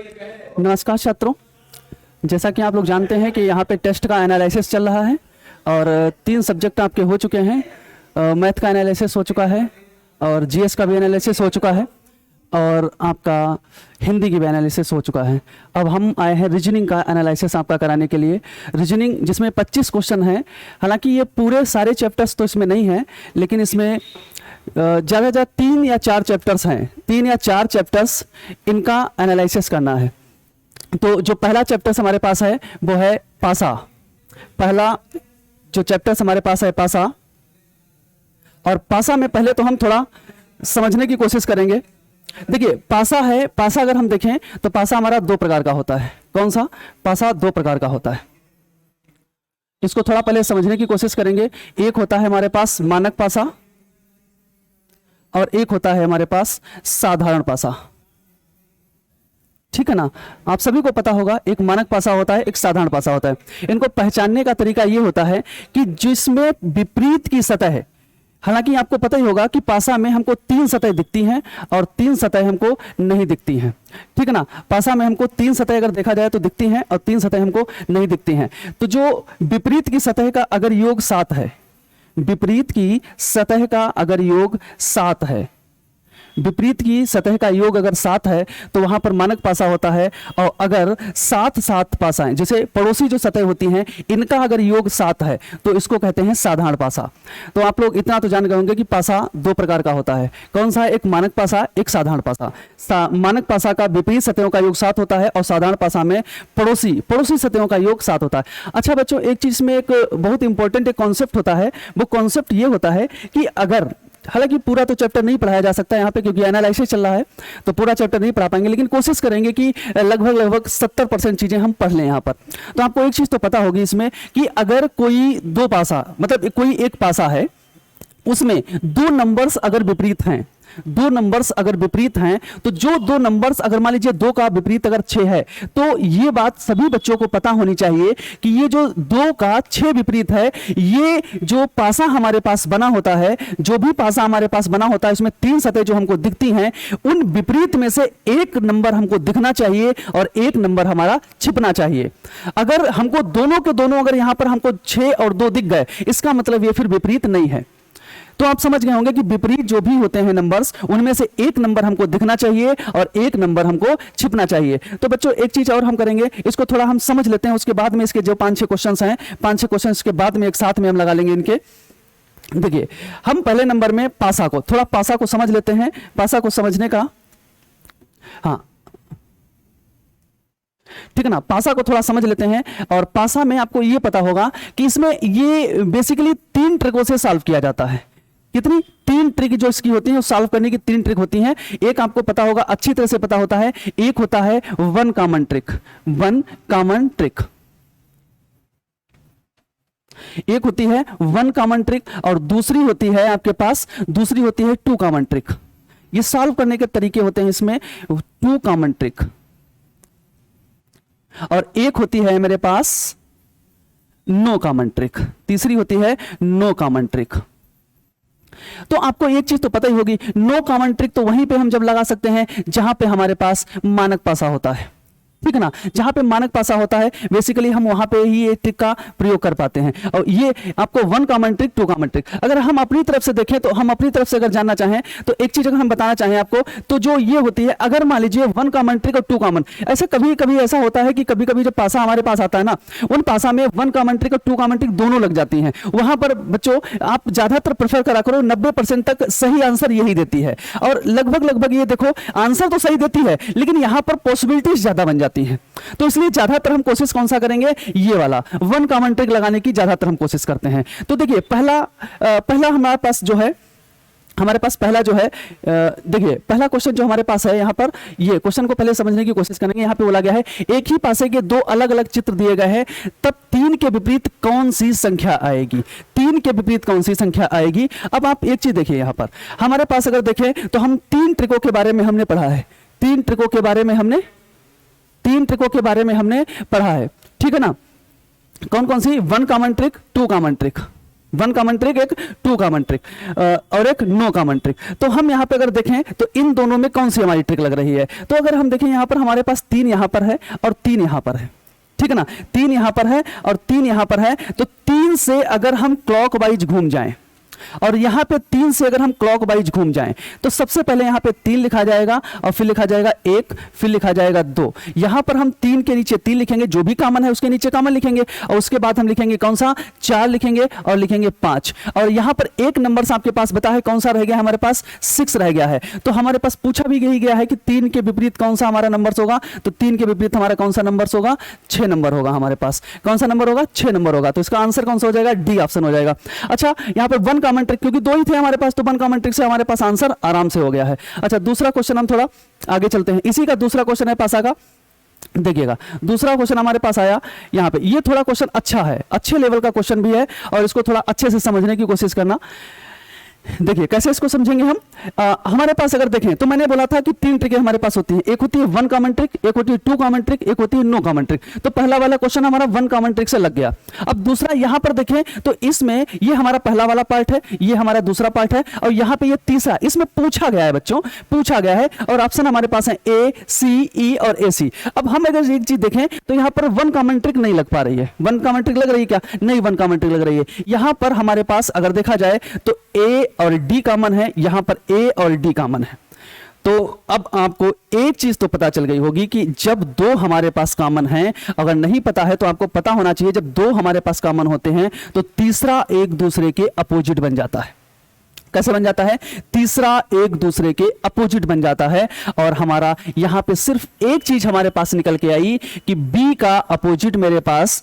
नमस्कार छात्रों, जैसा कि आप लोग जानते हैं कि यहाँ पे टेस्ट का एनालिसिस चल रहा है और 3 सब्जेक्ट आपके हो चुके हैं। मैथ का एनालिसिस हो चुका है और जीएस का भी एनालिसिस हो चुका है और आपका हिंदी की भी एनालिसिस हो चुका है। अब हम आए हैं रीजनिंग का एनालिसिस आपका कराने के लिए। रीजनिंग जिसमें 25 क्वेश्चन हैं। हालांकि ये पूरे सारे चैप्टर्स तो इसमें नहीं हैं, लेकिन इसमें ज़्यादा 3 या 4 चैप्टर्स हैं। 3 या 4 चैप्टर्स इनका एनालिसिस करना है। तो जो पहला चैप्टर्स हमारे पास है वो है पासा। पहला जो चैप्टर्स हमारे पास है पासा, और पासा में पहले तो हम थोड़ा समझने की कोशिश करेंगे। देखिए पासा है, पासा अगर हम देखें तो पासा हमारा 2 प्रकार का होता है। कौन सा? पासा 2 प्रकार का होता है। इसको थोड़ा पहले समझने की कोशिश करेंगे। एक होता है हमारे पास मानक पासा और एक होता है हमारे पास साधारण पासा। ठीक है ना? आप सभी को पता होगा एक मानक पासा होता है, एक साधारण पासा होता है। इनको पहचानने का तरीका यह होता है कि जिसमें विपरीत की सतह है। हालांकि आपको पता ही होगा कि पासा में हमको 3 सतह दिखती हैं और 3 सतह हमको नहीं दिखती हैं। ठीक है ना? पासा में हमको 3 सतह अगर देखा जाए तो दिखती हैं और 3 सतह हमको नहीं दिखती हैं। तो जो विपरीत की सतह का अगर योग 7 है, विपरीत की सतह का अगर योग 7 है, विपरीत की सतह का योग अगर 7 है तो वहां पर मानक पासा होता है। और अगर 7 पासाएं, जैसे पड़ोसी जो सतह होती हैं, इनका अगर योग 7 है तो इसको कहते हैं साधारण पासा। तो आप लोग इतना तो जान गए होंगे कि पासा 2 प्रकार का होता है। कौन सा है? एक मानक पासा, एक साधारण पासा। मानक पासा का विपरीत सतहों का योग 7 होता है और साधारण पासा में पड़ोसी सतहों का योग 7 होता है। अच्छा बच्चों, एक चीज में एक बहुत इंपॉर्टेंट एक कॉन्सेप्ट होता है। वो कॉन्सेप्ट ये होता है कि अगर, हालांकि पूरा तो चैप्टर नहीं पढ़ाया जा सकता यहाँ पे क्योंकि एनालिसिस चल रहा है, तो पूरा चैप्टर नहीं पढ़ा पाएंगे, लेकिन कोशिश करेंगे कि लगभग 70% चीजें हम पढ़ लें यहाँ पर। तो आपको एक चीज तो पता होगी इसमें कि अगर कोई 2 पासा, मतलब कोई एक पासा है, उसमें 2 नंबर्स अगर विपरीत हैं, 2 नंबर्स अगर विपरीत हैं, तो जो 2 नंबर्स अगर मान लीजिए 2 का विपरीत अगर 6 है, तो ये बात सभी बच्चों को पता होनी चाहिए कि ये जो 2 का 6 विपरीत है, ये जो पासा हमारे पास बना होता है, जो भी पासा हमारे पास बना होता है, इसमें 3 सतह जो हमको दिखती हैं, उन विपरीत में से एक नंबर हमको दिखना चाहिए और एक नंबर हमारा छिपना चाहिए। अगर हमको दोनों के दोनों अगर यहां पर हमको 6 और 2 दिख गए, इसका मतलब ये फिर विपरीत नहीं है। तो आप समझ गए होंगे कि विपरीत जो भी होते हैं नंबर्स, उनमें से एक नंबर हमको दिखना चाहिए और एक नंबर हमको छिपना चाहिए। तो बच्चों एक चीज और हम करेंगे, इसको थोड़ा हम समझ लेते हैं, उसके बाद में इसके जो 5-6 क्वेश्चंस हैं, 5-6 क्वेश्चंस के बाद में एक साथ में हम लगा लेंगे इनके। देखिए हम पहले नंबर में पासा को, थोड़ा पासा को समझ लेते हैं। पासा को समझने का, हाँ ठीक है ना, पासा को थोड़ा समझ लेते हैं। और पासा में आपको यह पता होगा कि इसमें ये बेसिकली 3 ट्रिकों से सॉल्व किया जाता है। कितनी? 3 ट्रिक जो इसकी होती है, सॉल्व करने की 3 ट्रिक होती हैं। एक आपको पता होगा, अच्छी तरह से पता होता है, एक होता है 1 कॉमन ट्रिक। 1 कॉमन ट्रिक, एक होती है 1 कॉमन ट्रिक और दूसरी होती है आपके पास, दूसरी होती है 2 कॉमन ट्रिक। ये सॉल्व करने के तरीके होते हैं इसमें 2 कॉमन ट्रिक। और एक होती है मेरे पास नो कॉमन ट्रिक, तीसरी होती है नो कॉमन ट्रिक। तो आपको एक चीज तो पता ही होगी, नो कॉमन ट्रिक तो वहीं पे हम जब लगा सकते हैं जहां पे हमारे पास मानक पासा होता है। ठीक है ना? जहां पे मानक पासा होता है बेसिकली हम वहां पे ही ये ट्रिक का प्रयोग कर पाते हैं। और ये आपको 1 कॉमन ट्रिक, 2 कॉमन ट्रिक। अगर हम अपनी तरफ से देखें, तो हम अपनी तरफ से अगर जानना चाहें तो एक चीज अगर हम बताना चाहें आपको, तो जो ये होती है, अगर मान लीजिए 1 कॉमन ट्रिक और 2 कॉमन, ऐसे कभी कभी ऐसा होता है कि कभी कभी जब पासा हमारे पास आता है ना, उन पासा में 1 कॉमन ट्रिक और 2 कॉमन ट्रिक दोनों लग जाती हैं। वहां पर बच्चों आप ज्यादातर प्रेफर करा करो, 90% तक सही आंसर यही देती है। और लगभग ये देखो आंसर तो सही देती है, लेकिन यहां पर पॉसिबिलिटीज ज्यादा बन जाती हैं। तो इसलिए ज्यादातर हम कोशिश कौन सा करेंगे? ये वाला 1 कॉमन ट्रिक लगाने की ज्यादातर हम कोशिश करते हैं। तो देखिए पहला हमारे पास जो है, हमारे पास पहला जो है, देखिए पहला क्वेश्चन जो हमारे पास है यहाँ पर, ये क्वेश्चन को पहले समझने की कोशिश करेंगे। यहाँ पे बोला गया है एक ही पासे के 2 अलग अलग चित्र दिए गए हैं, तब 3 के विपरीत कौन सी संख्या आएगी? 3 के विपरीत कौन सी संख्या आएगी? अब आप एक चीज देखिए, यहाँ पर हमारे पास अगर देखें तो हम 3 ट्रिकों के बारे में हमने पढ़ा है। 3 ट्रिकों के बारे में हमने पढ़ा है। ठीक है ना? कौन कौन सी? 1 common trick, 2 common trick. One common trick, एक टू कॉमन ट्रिक और एक नो कॉमन ट्रिक। तो हम यहां पे अगर देखें तो इन दोनों में कौन सी हमारी ट्रिक लग रही है? तो अगर हम देखें यहां पर हमारे पास 3 यहां पर है और 3 यहां पर है, ठीक है ना, 3 यहां पर है और 3 यहां पर है, तो 3 से अगर हम क्लॉकवाइज घूम जाएं और यहां पे 3 से अगर हम क्लॉकवाइज घूम जाएं तो सबसे पहले यहां पे 3 लिखा जाएगा और फिर लिखा जाएगा 1, फिर लिखा जाएगा 2। यहां पर हम 3 के नीचे 3 लिखेंगे, जो भी कॉमन है उसके नीचे कॉमन लिखेंगे और उसके बाद हम लिखेंगे कौन सा, 4 लिखेंगे और लिखेंगे 5। और यहां पर एक नंबर से आपके पास बता है कौन सा रह गया, हमारे पास 6 रह गया है। तो हमारे पास पूछा भी यही गया है कि 3 के विपरीत कौन सा हमारा नंबर होगा, तो 3 के विपरीत हमारा कौन सा नंबर होगा, 6 नंबर होगा हमारे पास। कौन सा नंबर होगा, 6 नंबर होगा। तो इसका आंसर कौन सा हो जाएगा, डी ऑप्शन हो जाएगा। अच्छा, यहां पर वन कॉमन ट्रिक क्योंकि 2 ही थे हमारे पास, तो वन कॉमन ट्रिक से हमारे पास आंसर आराम से हो गया है। अच्छा, दूसरा क्वेश्चन हम थोड़ा आगे चलते हैं। इसी का दूसरा क्वेश्चन है पासा का, देखिएगा दूसरा क्वेश्चन हमारे पास आया यहां पे। ये थोड़ा क्वेश्चन अच्छा है, अच्छे लेवल का क्वेश्चन भी है और इसको थोड़ा अच्छे से समझने की कोशिश करना। देखिए कैसे इसको समझेंगे हम। हमारे पास अगर देखें तो मैंने बोला था कि 3 ट्रिकें हमारे पास होती हैं, एक होती है वन कॉमन ट्रिक, एक होती है टू कॉमन ट्रिक, एक होती है नो कॉमन ट्रिक। तो पहला वाला क्वेश्चन हमारा वन कॉमन ट्रिक से लग गया। अब दूसरा यहां पर देखें तो इसमें ये हमारा पहला वाला पार्ट है, ये हमारा दूसरा पार्ट है और यहां पे ये तीसरा, इसमें पूछा गया है बच्चों, पूछा गया है और ऑप्शन हमारे पास है ए, सी, ई और ए, सी। अब हम अगर एक चीज देखें तो यहां पर वन कॉमन ट्रिक नहीं लग पा रही है। वन कॉमन ट्रिक लग रही है क्या, नहीं वन कॉमन ट्रिक लग रही है। यहां पर हमारे पास अगर देखा जाए तो ए और डी कॉमन है, यहां पर ए और डी कॉमन है। तो अब आपको एक चीज तो पता चल गई होगी कि जब 2 हमारे पास कॉमन है, अगर नहीं पता है तो आपको पता होना चाहिए, जब 2 हमारे पास कॉमन होते हैं तो तीसरा एक दूसरे के अपोजिट बन जाता है। कैसे बन जाता है, तीसरा एक दूसरे के अपोजिट बन जाता है। और हमारा यहां पे सिर्फ एक चीज हमारे पास निकल के आई कि बी का अपोजिट मेरे पास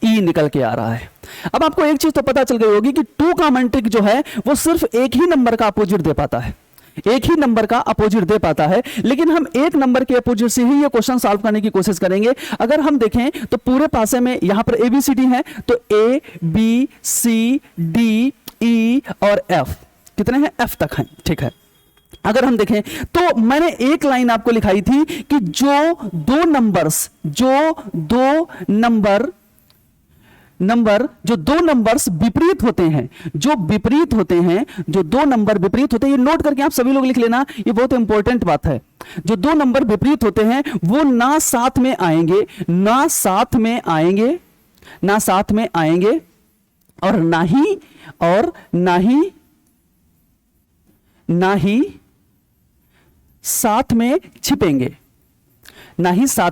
ई निकल के आ रहा है। अब आपको एक चीज तो पता चल गई होगी कि टू कॉमन ट्रिक जो है वो सिर्फ एक ही नंबर का अपोजिट दे पाता है, एक ही नंबर का अपोजिट दे पाता है। लेकिन हम एक नंबर के अपोजिट से ही ये क्वेश्चन सॉल्व करने की कोशिश करेंगे। अगर हम देखें तो पूरे पासे में यहां पर ABCD है, तो A, B, C, D, E और F कितने हैं, F तक हैं, ठीक है। अगर हम देखें तो मैंने एक लाइन आपको लिखाई थी कि जो दो नंबर्स विपरीत होते हैं, जो दो नंबर विपरीत होते हैं, ये नोट करके आप सभी लोग लिख लेना, ये बहुत इंपॉर्टेंट बात है। जो 2 नंबर विपरीत होते हैं वो ना साथ में आएंगे और ना ही साथ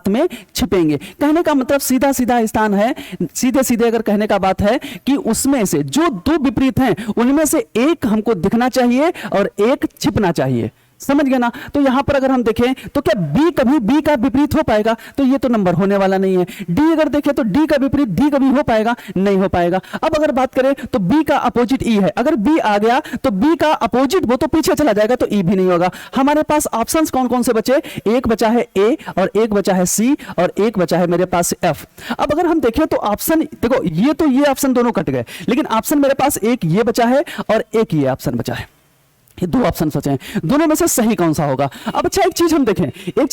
में छिपेंगे, कहने का मतलब सीधा स्थान है, सीधे अगर कहने का बात है कि उसमें से जो 2 विपरीत हैं उनमें से एक हमको दिखना चाहिए और एक छिपना चाहिए। समझ गए ना। तो यहां पर अगर हम देखें तो क्या बी कभी बी का विपरीत हो पाएगा, तो ये तो नंबर होने वाला नहीं है। डी अगर देखें तो डी का विपरीत डी कभी हो पाएगा, नहीं हो पाएगा। अब अगर बात करें तो बी का अपोजिट ई है, अगर बी आ गया तो बी का अपोजिट वो तो पीछे चला जाएगा, तो ई भी नहीं होगा। हमारे पास ऑप्शंस कौन कौन से बचे, एक बचा है ए और एक बचा है सी और एक बचा है मेरे पास एफ। अब अगर हम देखें तो ऑप्शन देखो, ये ऑप्शन दोनों कट गए, लेकिन ऑप्शन मेरे पास एक ये बचा है और एक ये ऑप्शन बचा है। ये 2 ऑप्शन बचे हैं, दोनों में से सही कौन सा होगा। अब अच्छा एक चीज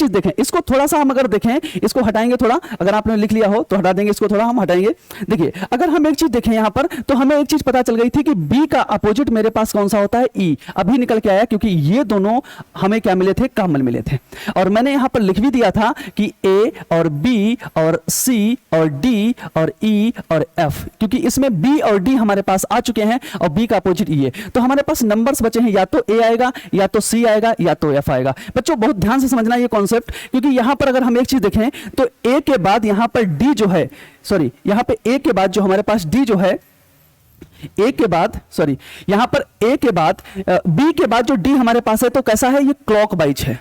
देखें, इसको थोड़ा सा हम अगर देखें, इसको हटाएंगे थोड़ा, अगर आपने लिख लिया हो तो हटा देंगे, इसको थोड़ा हम हटाएंगे। देखिए अगर हम एक चीज देखें यहां पर, तो हमें एक चीज पता चल गई थी कि बी का अपोजिट मेरे पास कौन सा होता है, ई। अभी निकल के आया क्योंकि ये दोनों हमें क्या मिले थे, कॉमन मिले थे। और मैंने यहां पर लिख भी दिया था कि ए और बी और सी और डी और ई और एफ, क्योंकि इसमें बी और डी हमारे पास आ चुके हैं और बी का अपोजिट ई है। तो हमारे पास नंबर्स बचे हैं, या तो ए आएगा, या तो सी आएगा, या तो एफ आएगा। बच्चों बहुत ध्यान से समझना ये कॉन्सेप्ट, क्योंकि यहां पर अगर हम एक चीज देखें तो ए के बाद यहां पर डी जो है, सॉरी यहां पे ए के बाद जो हमारे पास डी जो है, ए के बाद सॉरी यहां पर ए के बाद बी के बाद जो डी हमारे पास है, तो कैसा है, ये क्लॉकवाइज है।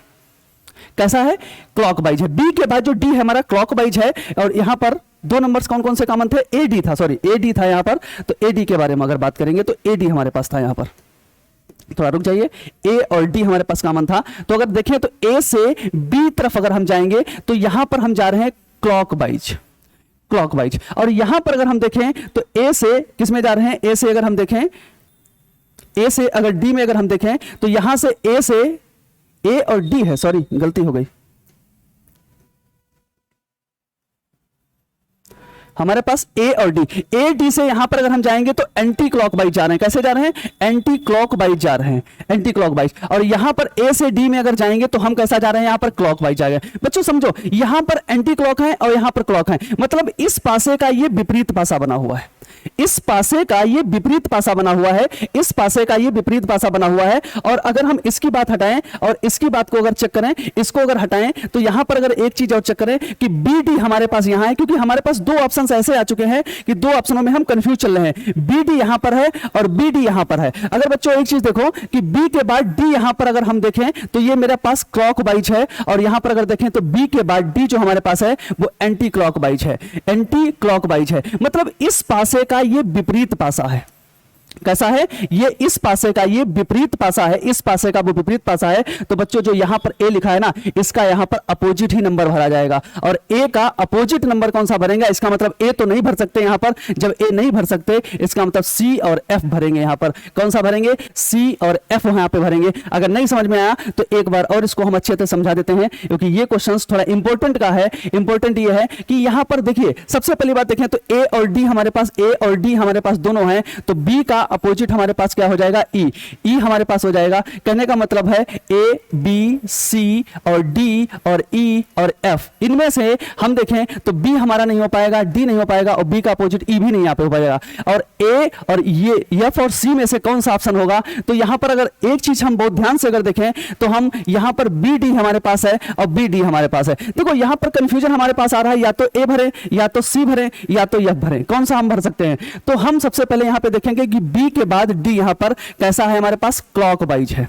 कैसा है, क्लॉकवाइज है। बी के बाद जो डी है हमारा क्लॉकवाइज है। और यहां पर 2 नंबर्स कौन कौन से कॉमन थे, ए डी था, सॉरी ए डी था यहां पर। तो ए डी के बारे में अगर बात करेंगे तो ए डी हमारे पास था यहां पर, थोड़ा रुक जाइए, ए और डी हमारे पास कॉमन था। तो अगर देखें तो ए से बी तरफ अगर हम जाएंगे तो यहां पर हम जा रहे हैं क्लॉकवाइज। और यहां पर अगर हम देखें तो ए से किस में जा रहे हैं, ए से अगर हम देखें, ए से अगर डी में अगर हम देखें तो यहां से ए और डी है, सॉरी गलती हो गई, हमारे पास ए और डी, ए डी से यहां पर अगर हम जाएंगे तो एंटी क्लॉकवाइज जा रहे हैं। कैसे जा रहे हैं? एंटी क्लॉकवाइज जा रहे हैं, एंटी क्लॉकवाइज। और यहां पर ए से डी में अगर जाएंगे तो हम कैसा जा रहे हैं? यहां पर क्लॉकवाइज जा रहे हैं। बच्चों समझो, यहां पर एंटी क्लॉक है और यहां पर क्लॉक है, मतलब इस पासे का ये विपरीत पासा बना हुआ है, इस पासे का ये विपरीत पासा बना हुआ है, इस पासे का ये विपरीत पासा बना हुआ है। और अगर हम इसकी बात हटाएं और इसकी बात को अगर चेक करें, इसको अगर हटाएं तो यहां पर अगर एक चीज और चेक करें कि बी डी हमारे पास यहां है, क्योंकि हमारे पास दो ऑप्शंस ऐसे आ चुके हैं कि दो ऑप्शनों में हम कंफ्यूज चल रहे हैं। बी डी यहां पर है और बी डी यहां पर है। अगर बच्चों एक चीज देखो कि बी के बाद डी यहां पर अगर हम देखें तो ये मेरे पास क्लॉकवाइज है, और यहां पर अगर देखें तो बी के बाद डी जो हमारे पास है वो एंटी क्लॉकवाइज है, एंटी क्लॉकवाइज है। मतलब इस पासे का ये विपरीत पासा है। कैसा है? ये इस पासे का ये विपरीत पासा है, इस पासे का वो विपरीत पासा है। तो बच्चों जो यहां पर ए लिखा है ना, इसका यहां पर अपोजिट ही नंबर भरा जाएगा। और ए का अपोजिट नंबर कौन सा भरेंगे? इसका मतलब ए तो नहीं भर सकते यहां पर। जब ए नहीं भर सकते इसका मतलब सी और एफ भरेंगे। यहां पर कौन सा भरेंगे? सी और एफ यहां पे भरेंगे। अगर नहीं समझ में आया तो एक बार और इसको हम अच्छे से समझा देते हैं, क्योंकि ये क्वेश्चन थोड़ा इंपॉर्टेंट का है। इंपॉर्टेंट ये है कि यहां पर देखिए, सबसे पहली बात देखें तो ए और डी हमारे पास, ए और डी हमारे पास दोनों हैं, तो बी का अपोजिट हमारे पास क्या हो जाएगा? ई। ई हमारे पास हो जाएगा। कहने का मतलब है ए बी सी और डी और ई और एफ, इनमें से हम देखें तो बी हमारा नहीं हो पाएगा, डी नहीं हो पाएगा, और बी का अपोजिट ई भी नहीं यहाँ पे हो पाएगा। और ए और ये एफ और सी में से कौन सा ऑप्शन होगा? तो यहां पर अगर एक चीज हम बहुत ध्यान से अगर देखें तो हम यहां पर बी डी हमारे पास है और बी डी हमारे पास है। देखो यहां पर कंफ्यूजन हमारे पास आ रहा है, या तो ए भरे, या तो सी भरे, या तो एफ भरे, कौन सा हम भर सकते हैं? तो हम सबसे पहले यहां पे देखेंगे कि बी के बाद डी यहां पर कैसा है? हमारे पास क्लॉकवाइज है।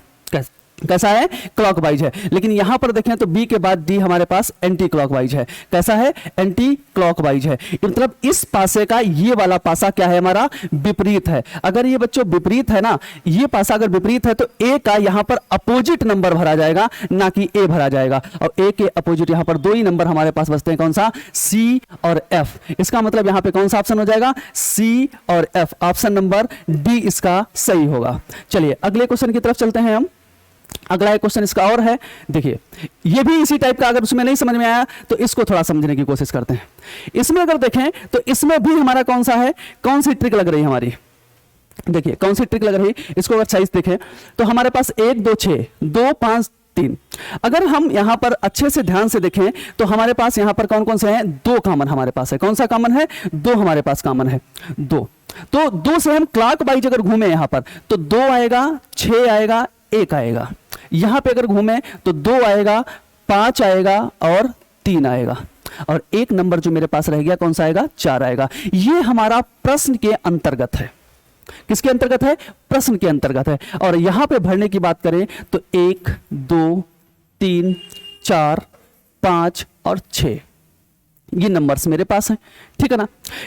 कैसा है? क्लॉकवाइज है। लेकिन यहां पर देखें तो बी के बाद डी हमारे पास एंटी क्लॉकवाइज है। कैसा है? एंटी क्लॉकवाइज है। मतलब इस पासे का ये वाला पासा क्या है? हमारा विपरीत है। अगर ये बच्चों विपरीत है ना, ये पासा अगर विपरीत है तो ए का यहां पर अपोजिट नंबर भरा जाएगा, ना कि ए भरा जाएगा। और ए के अपोजिट यहां पर दो ही नंबर हमारे पास बचते हैं, कौन सा? सी और एफ। इसका मतलब यहां पे कौन सा ऑप्शन हो जाएगा? सी और एफ। ऑप्शन नंबर डी इसका सही होगा। चलिए अगले क्वेश्चन की तरफ चलते हैं हम। अगला एक क्वेश्चन इसका और है, देखिए ये भी इसी टाइप का। अगर उसमें नहीं समझ में आया तो इसको थोड़ा समझने की कोशिश करते हैं। इसमें अगर देखें तो इसमें भी हमारा कौन सा है? कौन सी ट्रिक लग रही है हमारी? देखिए कौन सी ट्रिक लग रही है। इसको अगर साइज देखें तो हमारे पास 1 2 6 2 5 3। अगर हम यहां पर अच्छे से ध्यान से देखें तो हमारे पास यहां पर कौन कौन से हैं? 2 कॉमन हमारे पास है। कौन सा कॉमन है? 2 हमारे पास कॉमन है, 2। तो 2 से हम क्लॉकवाइज अगर घूमे यहां पर तो 2 आएगा, 6 आएगा, 1 आएगा। यहां पे अगर घूमे तो 2 आएगा, 5 आएगा और 3 आएगा। और एक नंबर जो मेरे पास रह गया कौन सा आएगा? 4 आएगा। ये हमारा प्रश्न के अंतर्गत है। किसके अंतर्गत है? प्रश्न के अंतर्गत है। और यहां पे भरने की बात करें तो 1 2 3 4 5 और 6 ये नंबर्स मेरे पास हैं, ठीक है ना।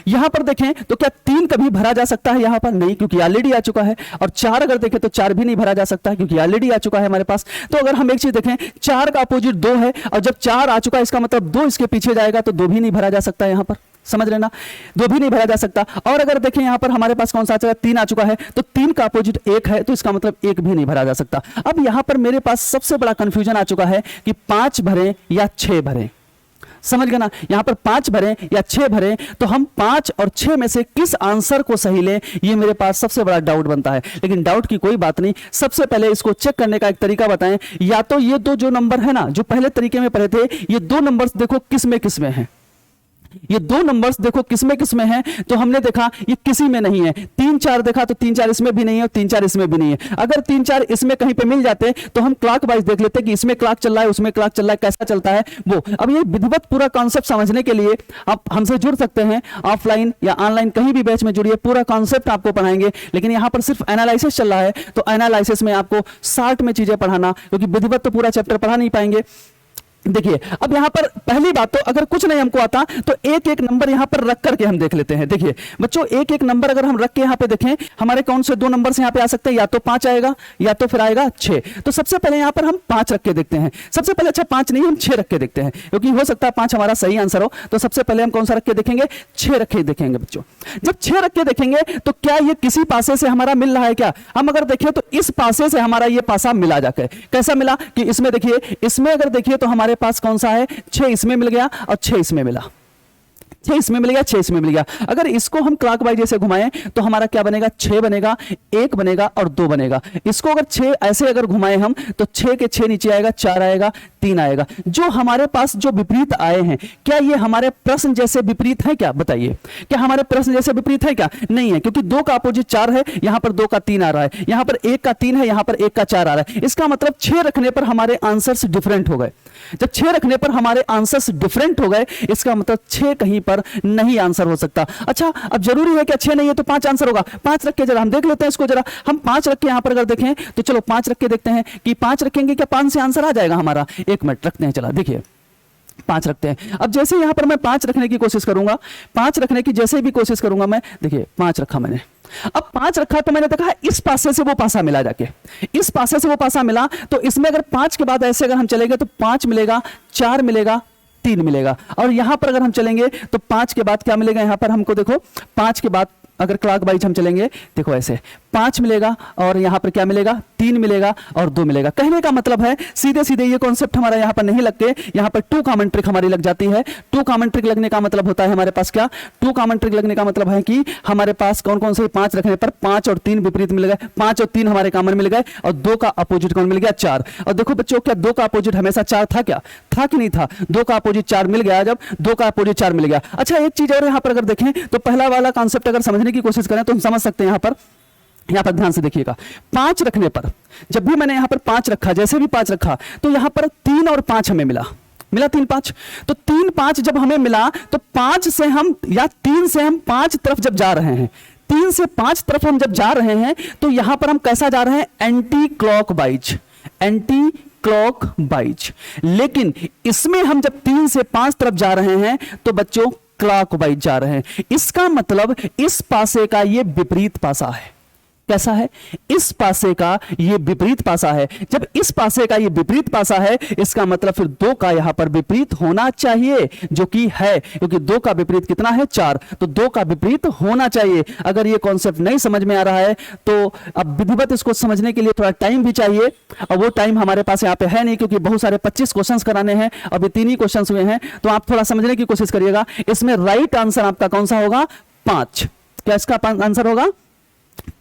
यहां पर देखें तो क्या 3 कभी भरा जा सकता है? यहां पर नहीं, क्योंकि ऑलरेडी आ चुका है। और 4 अगर देखें तो 4 भी नहीं भरा जा सकता, क्योंकि ऑलरेडी आ चुका है हमारे पास। तो अगर हम एक चीज देखें, 4 का अपोजिट 2 है, और जब 4 आ चुका है इसका मतलब 2 इसके पीछे जाएगा, तो 2 भी नहीं भरा जा सकता यहां पर। समझ लेना, 2 भी नहीं भरा जा सकता। और अगर देखें यहां पर हमारे पास कौन सा 3 आ चुका है, तो 3 का अपोजिट 1 है, तो इसका मतलब 1 भी नहीं भरा जा सकता। अब यहां पर मेरे पास सबसे बड़ा कंफ्यूजन आ चुका है कि 5 भरें या 6 भरें। समझ गए ना, यहां पर 5 भरें या 6 भरें, तो हम 5 और 6 में से किस आंसर को सही लें, ये मेरे पास सबसे बड़ा डाउट बनता है। लेकिन डाउट की कोई बात नहीं, सबसे पहले इसको चेक करने का एक तरीका बताएं। या तो ये 2 जो नंबर है ना, जो पहले तरीके में पढ़े थे, ये 2 नंबर्स देखो किस में हैं। ये 2 नंबर्स देखो किसमें हैं, तो हमने देखा ये किसी में नहीं है। 3 4 देखा तो 3 4 इसमें भी नहीं है और 3 4 इसमें भी नहीं है। अगर 3 4 इसमें कहीं पे मिल जाते तो हम क्लॉकवाइज देख लेते कि इसमें क्लॉक चल रहा है, उसमें क्लॉक चल रहा है, कैसा चलता है वो। अब ये विधिवत पूरा कॉन्सेप्ट समझने के लिए आप हमसे जुड़ सकते हैं, ऑफलाइन या ऑनलाइन कहीं भी बैच में जुड़िए, पूरा कॉन्सेप्ट आपको पढ़ाएंगे। लेकिन यहां पर सिर्फ एनालिसिस चल रहा है, तो एनालिसिस में आपको शॉर्ट में चीजें पढ़ाना, क्योंकि विधिवत तो पूरा चैप्टर पढ़ा नहीं पाएंगे। देखिए अब यहां पर पहली बात तो अगर कुछ नहीं हमको आता तो एक एक नंबर यहां पर रख करके हम देख लेते हैं। देखिए बच्चों, एक एक नंबर अगर हम रख के यहां पे देखें, हमारे कौन से 2 नंबर यहां पे आ सकते हैं, या तो 5 आएगा या तो फिर आएगा 6। तो सबसे पहले यहां पर हम 5 रख के देखते हैं। सबसे पहले, अच्छा 5 नहीं, हम 6 रख के देखते हैं, क्योंकि हो सकता है 5 हमारा सही आंसर हो। तो सबसे पहले हम कौन सा रख के देखेंगे? 6 रख के देखेंगे बच्चों। जब 6 रख के देखेंगे तो क्या ये किसी पासे से हमारा मिल रहा है क्या? हम अगर देखें तो इस पासे से हमारा ये पासा मिला जाकर। कैसा मिला कि इसमें देखिए, इसमें अगर देखिए तो हमारे पास कौन सा है? 6 इसमें मिल गया और 6 इसमें मिला। 6 इसमें मिल गया, 6 इसमें मिल गया। अगर इसको हम क्लॉकवाइज जैसे घुमाएं तो हमारा क्या बनेगा, 6 बनेगा, 1 बनेगा और 2 बनेगा। इसको अगर 6 ऐसे अगर घुमाएं हम तो 6 के 6 नीचे आएगा, 4 आएगा, 3 आएगा। जो हमारे पास जो विपरीत आए हैं, क्या ये हमारे प्रश्न जैसे विपरीत है क्या? बताइए, क्या हमारे प्रश्न जैसे विपरीत है क्या? नहीं है, क्योंकि 2 का अपोजिट 4 है, यहां पर 2 का 3 आ रहा है, यहां पर 1 का 3 है, यहां पर 1 का 4 आ रहा है। इसका मतलब 6 रखने पर हमारे आंसर्स डिफरेंट हो गए। जब 6 रखने पर हमारे आंसर्स डिफरेंट हो गए, इसका मतलब 6 कहीं पर नहीं आंसर हो सकता। अच्छा, अब जरूरी है कि 6 नहीं है तो 5 आंसर होगा। 5 रख के जरा हम देख लेते हैं इसको, जरा हम 5 रख के यहां पर अगर देखें तो चलो 5 रख के देखते हैं कि 5 रखेंगे क्या 5 से आंसर आ जाएगा हमारा। 1 मिनट रखते हैं, चला देखिए 5 रखते हैं। अब जैसे यहां पर मैं 5 रखने की कोशिश करूंगा, 5 रखने की जैसे भी कोशिश करूंगा मैं, देखिए 5 रखा मैंने। अब 5 रखा तो मैंने देखा इस पासे से वो पासा मिला, जाके इस पासे से वो पासा मिला, तो इसमें अगर 5 के बाद ऐसे अगर हम चलेंगे तो 5 मिलेगा, 4 मिलेगा, 3 मिलेगा। और यहां पर अगर हम चलेंगे तो 5 के बाद क्या मिलेगा, यहां पर हमको देखो 5 के बाद अगर क्लॉकवाइज हम चलेंगे, देखो ऐसे 5 मिलेगा और यहां पर क्या मिलेगा, 3 मिलेगा और 2 मिलेगा। कहने का मतलब है सीधे सीधे ये कॉन्सेप्ट हमारा यहां पर नहीं लगते, यहां पर 2 कॉमन ट्रिक हमारी लग जाती है। 2 कॉमन ट्रिक लगने का मतलब होता है हमारे पास क्या, 2 कॉमन ट्रिक लगने का मतलब है कि हमारे पास कौन कौन से 5 रखने पर 5 और 3 विपरीत मिल गए, 5 और 3 हमारे कॉमन मिल गए और 2 का अपोजिट कौन मिल गया, 4। और देखो बच्चों, क्या 2 का अपोजिट हमेशा 4 था क्या? था कि नहीं था? 2 का अपोजिट 4 मिल गया, जब 2 का अपोजिट 4 मिल गया। अच्छा, एक चीज और यहां पर अगर देखें तो पहला वाला कॉन्सेप्ट अगर समझने की कोशिश करें तो हम समझ सकते हैं। यहां पर ध्यान से देखिएगा, 5 रखने पर जब भी मैंने यहां पर 5 रखा, जैसे भी 5 रखा तो यहां पर 3 और 5 हमें मिला 3 5। तो 3 5 जब हमें मिला तो 5 से हम या 3 से हम 5 तरफ जब जा रहे हैं, 3 से 5 तरफ हम जब जा रहे हैं तो यहां पर हम कैसा जा रहे हैं, एंटी क्लॉकवाइज, एंटी क्लॉकवाइज। लेकिन इसमें हम जब 3 से 5 तरफ जा रहे हैं तो बच्चों क्लॉकवाइज जा रहे हैं। इसका मतलब इस पासे का ये विपरीत पासा है। कैसा है? इस पासे का ये विपरीत पासा है। जब इस पासे का ये विपरीत पासा है, इसका मतलब फिर 2 का यहां पर विपरीत होना चाहिए, जो कि है, क्योंकि 2 का विपरीत कितना है, 4। तो 2 का विपरीत होना चाहिए। अगर ये कॉन्सेप्ट नहीं समझ में आ रहा है तो अब विधिवत इसको समझने के लिए थोड़ा टाइम भी चाहिए, और वो टाइम हमारे पास यहाँ पे है नहीं, क्योंकि बहुत सारे 25 क्वेश्चन कराने हैं, अभी 3 ही क्वेश्चन हुए हैं। तो आप थोड़ा समझने की कोशिश करिएगा। इसमें राइट आंसर आपका कौन सा होगा, 5। क्या इसका आंसर होगा,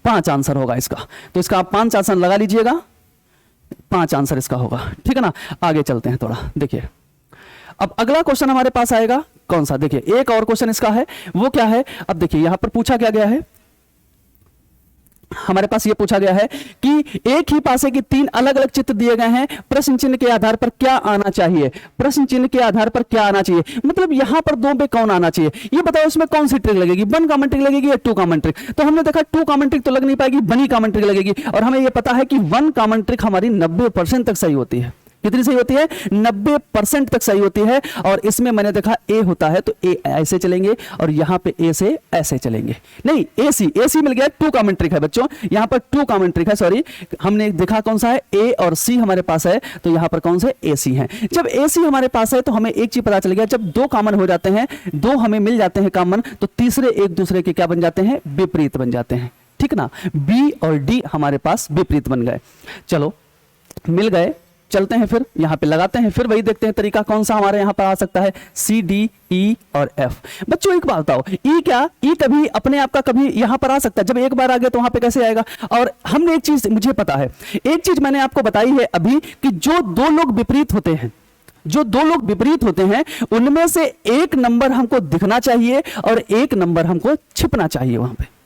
5 आंसर होगा इसका। तो इसका आप 5 आंसर लगा लीजिएगा, 5 आंसर इसका होगा। ठीक है ना? आगे चलते हैं थोड़ा, देखिए अब अगला क्वेश्चन हमारे पास आएगा कौन सा, देखिए एक और क्वेश्चन इसका है। वो क्या है, अब देखिए यहां पर पूछा क्या गया है, हमारे पास ये पूछा गया है कि एक ही पासे की 3 अलग अलग चित्र दिए गए हैं, प्रश्न चिन्ह के आधार पर क्या आना चाहिए, प्रश्न चिन्ह के आधार पर क्या आना चाहिए, मतलब यहां पर 2 पे कौन आना चाहिए, ये बताओ इसमें कौन सी ट्रिक लगेगी, 1 कॉमन ट्रिक लगेगी या 2 कॉमन ट्रिक। तो हमने देखा 2 कॉमन ट्रिक तो लग नहीं पाएगी, 1 ही कॉमन ट्रिक लगेगी। और हमें यह पता है कि 1 कॉमन ट्रिक हमारी 90% तक सही होती है। कितनी सही होती है, 90% तक सही होती है। और इसमें मैंने देखा ए होता है तो ए ऐसे चलेंगे और यहां पे ए से ऐसे चलेंगे, नहीं एसी मिल गया, 2 कॉमन ट्रिक है बच्चों, यहां पर 2 कॉमन ट्रिक है, सॉरी हमने देखा कौन सा है, ए और सी हमारे पास है, तो यहां पर कौन से एसी है। जब एसी हमारे पास है तो हमें एक चीज पता चल गया, जब 2 कॉमन हो जाते हैं, 2 हमें मिल जाते हैं कॉमन, तो तीसरे एक दूसरे के क्या बन जाते हैं, विपरीत बन जाते हैं। ठीक ना, बी और डी हमारे पास विपरीत बन गए। चलो मिल गए, चलते हैं फिर यहां पे लगाते हैं, फिर वही देखते हैं तरीका कौन सा हमारे यहां पर आ सकता है, सी डी ई और एफ। बच्चों एक बात बताओ, ई क्या, ई कभी अपने आप का कभी यहां पर आ सकता है, जब एक बार आ गया तो वहां पे कैसे आएगा। और हमने एक चीज मुझे पता है, एक चीज मैंने आपको बताई है अभी कि जो 2 लोग विपरीत होते हैं, जो 2 लोग विपरीत होते हैं उनमें से एक नंबर हमको दिखना चाहिए और एक नंबर हमको छिपना चाहिए, वहां पे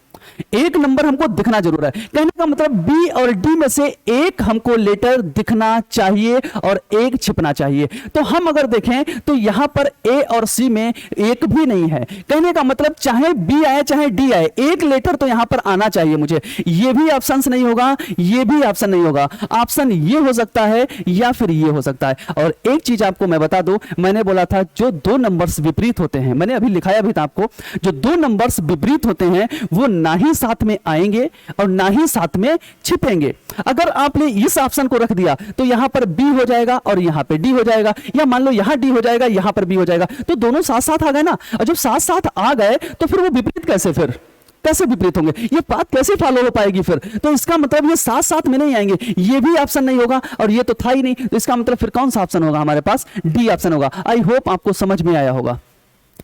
एक नंबर हमको दिखना जरूर है। कहने का मतलब बी और डी में से एक हमको लेटर दिखना चाहिए और एक छिपना चाहिए। तो हम अगर देखें तो यहां पर ए और सी में एक भी नहीं है। कहने का मतलब चाहे बी आए चाहे डी आए, एक लेटर तो यहां पर आना चाहिए मुझे। ये भी ऑप्शन नहीं होगा, ये भी ऑप्शन नहीं होगा, ऑप्शन ये हो सकता है या फिर ये हो सकता है। और एक चीज आपको मैं बता दूं, मैंने बोला था जो 2 नंबर्स विपरीत होते हैं, मैंने अभी लिखाया भी था आपको, जो 2 नंबर्स विपरीत होते हैं वो ना ही साथ में आएंगे और ना ही साथ में छिपेंगे। अगर आपने इस ऑप्शन को रख दिया तो यहां पर बी हो जाएगा और यहां पे डी हो जाएगा, या मान लो यहां डी हो जाएगा यहां पर बी हो जाएगा, तो दोनों साथ साथ आ गए ना। और जब साथ साथ आ गए तो फिर वो विपरीत कैसे विपरीत होंगे, ये बात कैसे फॉलो हो पाएगी फिर। तो इसका मतलब ये साथ साथ में नहीं आएंगे, ये भी ऑप्शन नहीं होगा और ये तो था ही नहीं, तो इसका मतलब फिर कौन सा ऑप्शन होगा हमारे पास, डी ऑप्शन होगा। आई होप आपको समझ में आया होगा।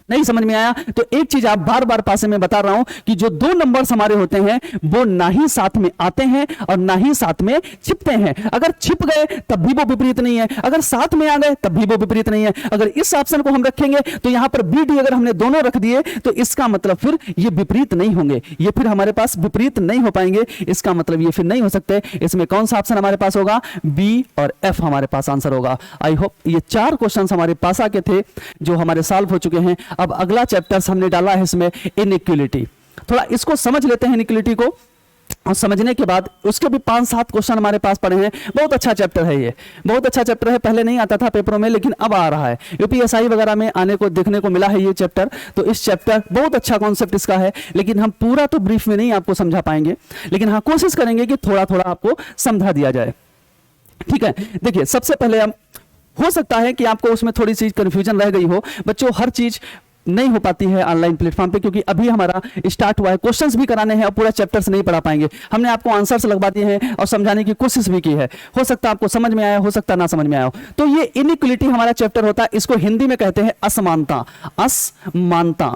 नहीं समझ में आया तो एक चीज आप बार बार पासे में बता रहा हूं कि जो दो नंबर्स हमारे होते हैं वो ना ही साथ में आते हैं और ना ही साथ में छिपते हैं। अगर छिप गए तब भी वो विपरीत नहीं है, अगर साथ में आ गए तब भी वो विपरीत नहीं है। अगर इस ऑप्शन को हम रखेंगे तो यहां पर बी डी अगर हमने दोनों रख दिए तो इसका मतलब फिर ये विपरीत नहीं होंगे, ये फिर हमारे पास विपरीत नहीं हो पाएंगे, इसका मतलब ये फिर नहीं हो सकते। इसमें कौन सा ऑप्शन हमारे पास होगा? बी और एफ हमारे पास आंसर होगा। आई होप ये 4 क्वेश्चन हमारे पास आके थे जो हमारे सॉल्व हो चुके हैं। अब अगला चैप्टर हमने डाला है इसमें इनइक्वालिटी। थोड़ा इसको समझ लेते हैं इनइक्वालिटी को, और समझने के बाद उसके भी 5-7 क्वेश्चन हमारे पास पड़े हैं। बहुत अच्छा चैप्टर है, ये बहुत अच्छा चैप्टर है। पहले नहीं आता था पेपरों में लेकिन अब आ रहा है, यूपीएसआई वगैरह में आने को देखने को मिला है ये चैप्टर। तो इस चैप्टर बहुत अच्छा कॉन्सेप्ट इसका है, लेकिन हम पूरा तो ब्रीफ में नहीं आपको समझा पाएंगे, लेकिन हाँ कोशिश करेंगे कि थोड़ा थोड़ा आपको समझा दिया जाए। ठीक है, देखिए सबसे पहले हम, हो सकता है कि आपको उसमें थोड़ी सी कंफ्यूजन रह गई हो बच्चों, हर चीज नहीं हो पाती है ऑनलाइन प्लेटफॉर्म पे, क्योंकि अभी हमारा स्टार्ट हुआ है, क्वेश्चंस भी कराने हैं और पूरा चैप्टर्स नहीं पढ़ा पाएंगे। हमने आपको आंसर्स लगवा दिए हैं और समझाने की कोशिश भी की है। हो सकता है आपको समझ में आया, हो सकता है ना समझ में आया हो। तो ये इनइक्वालिटी हमारा चैप्टर होता है, इसको हिंदी में कहते हैं असमानता। असमानता,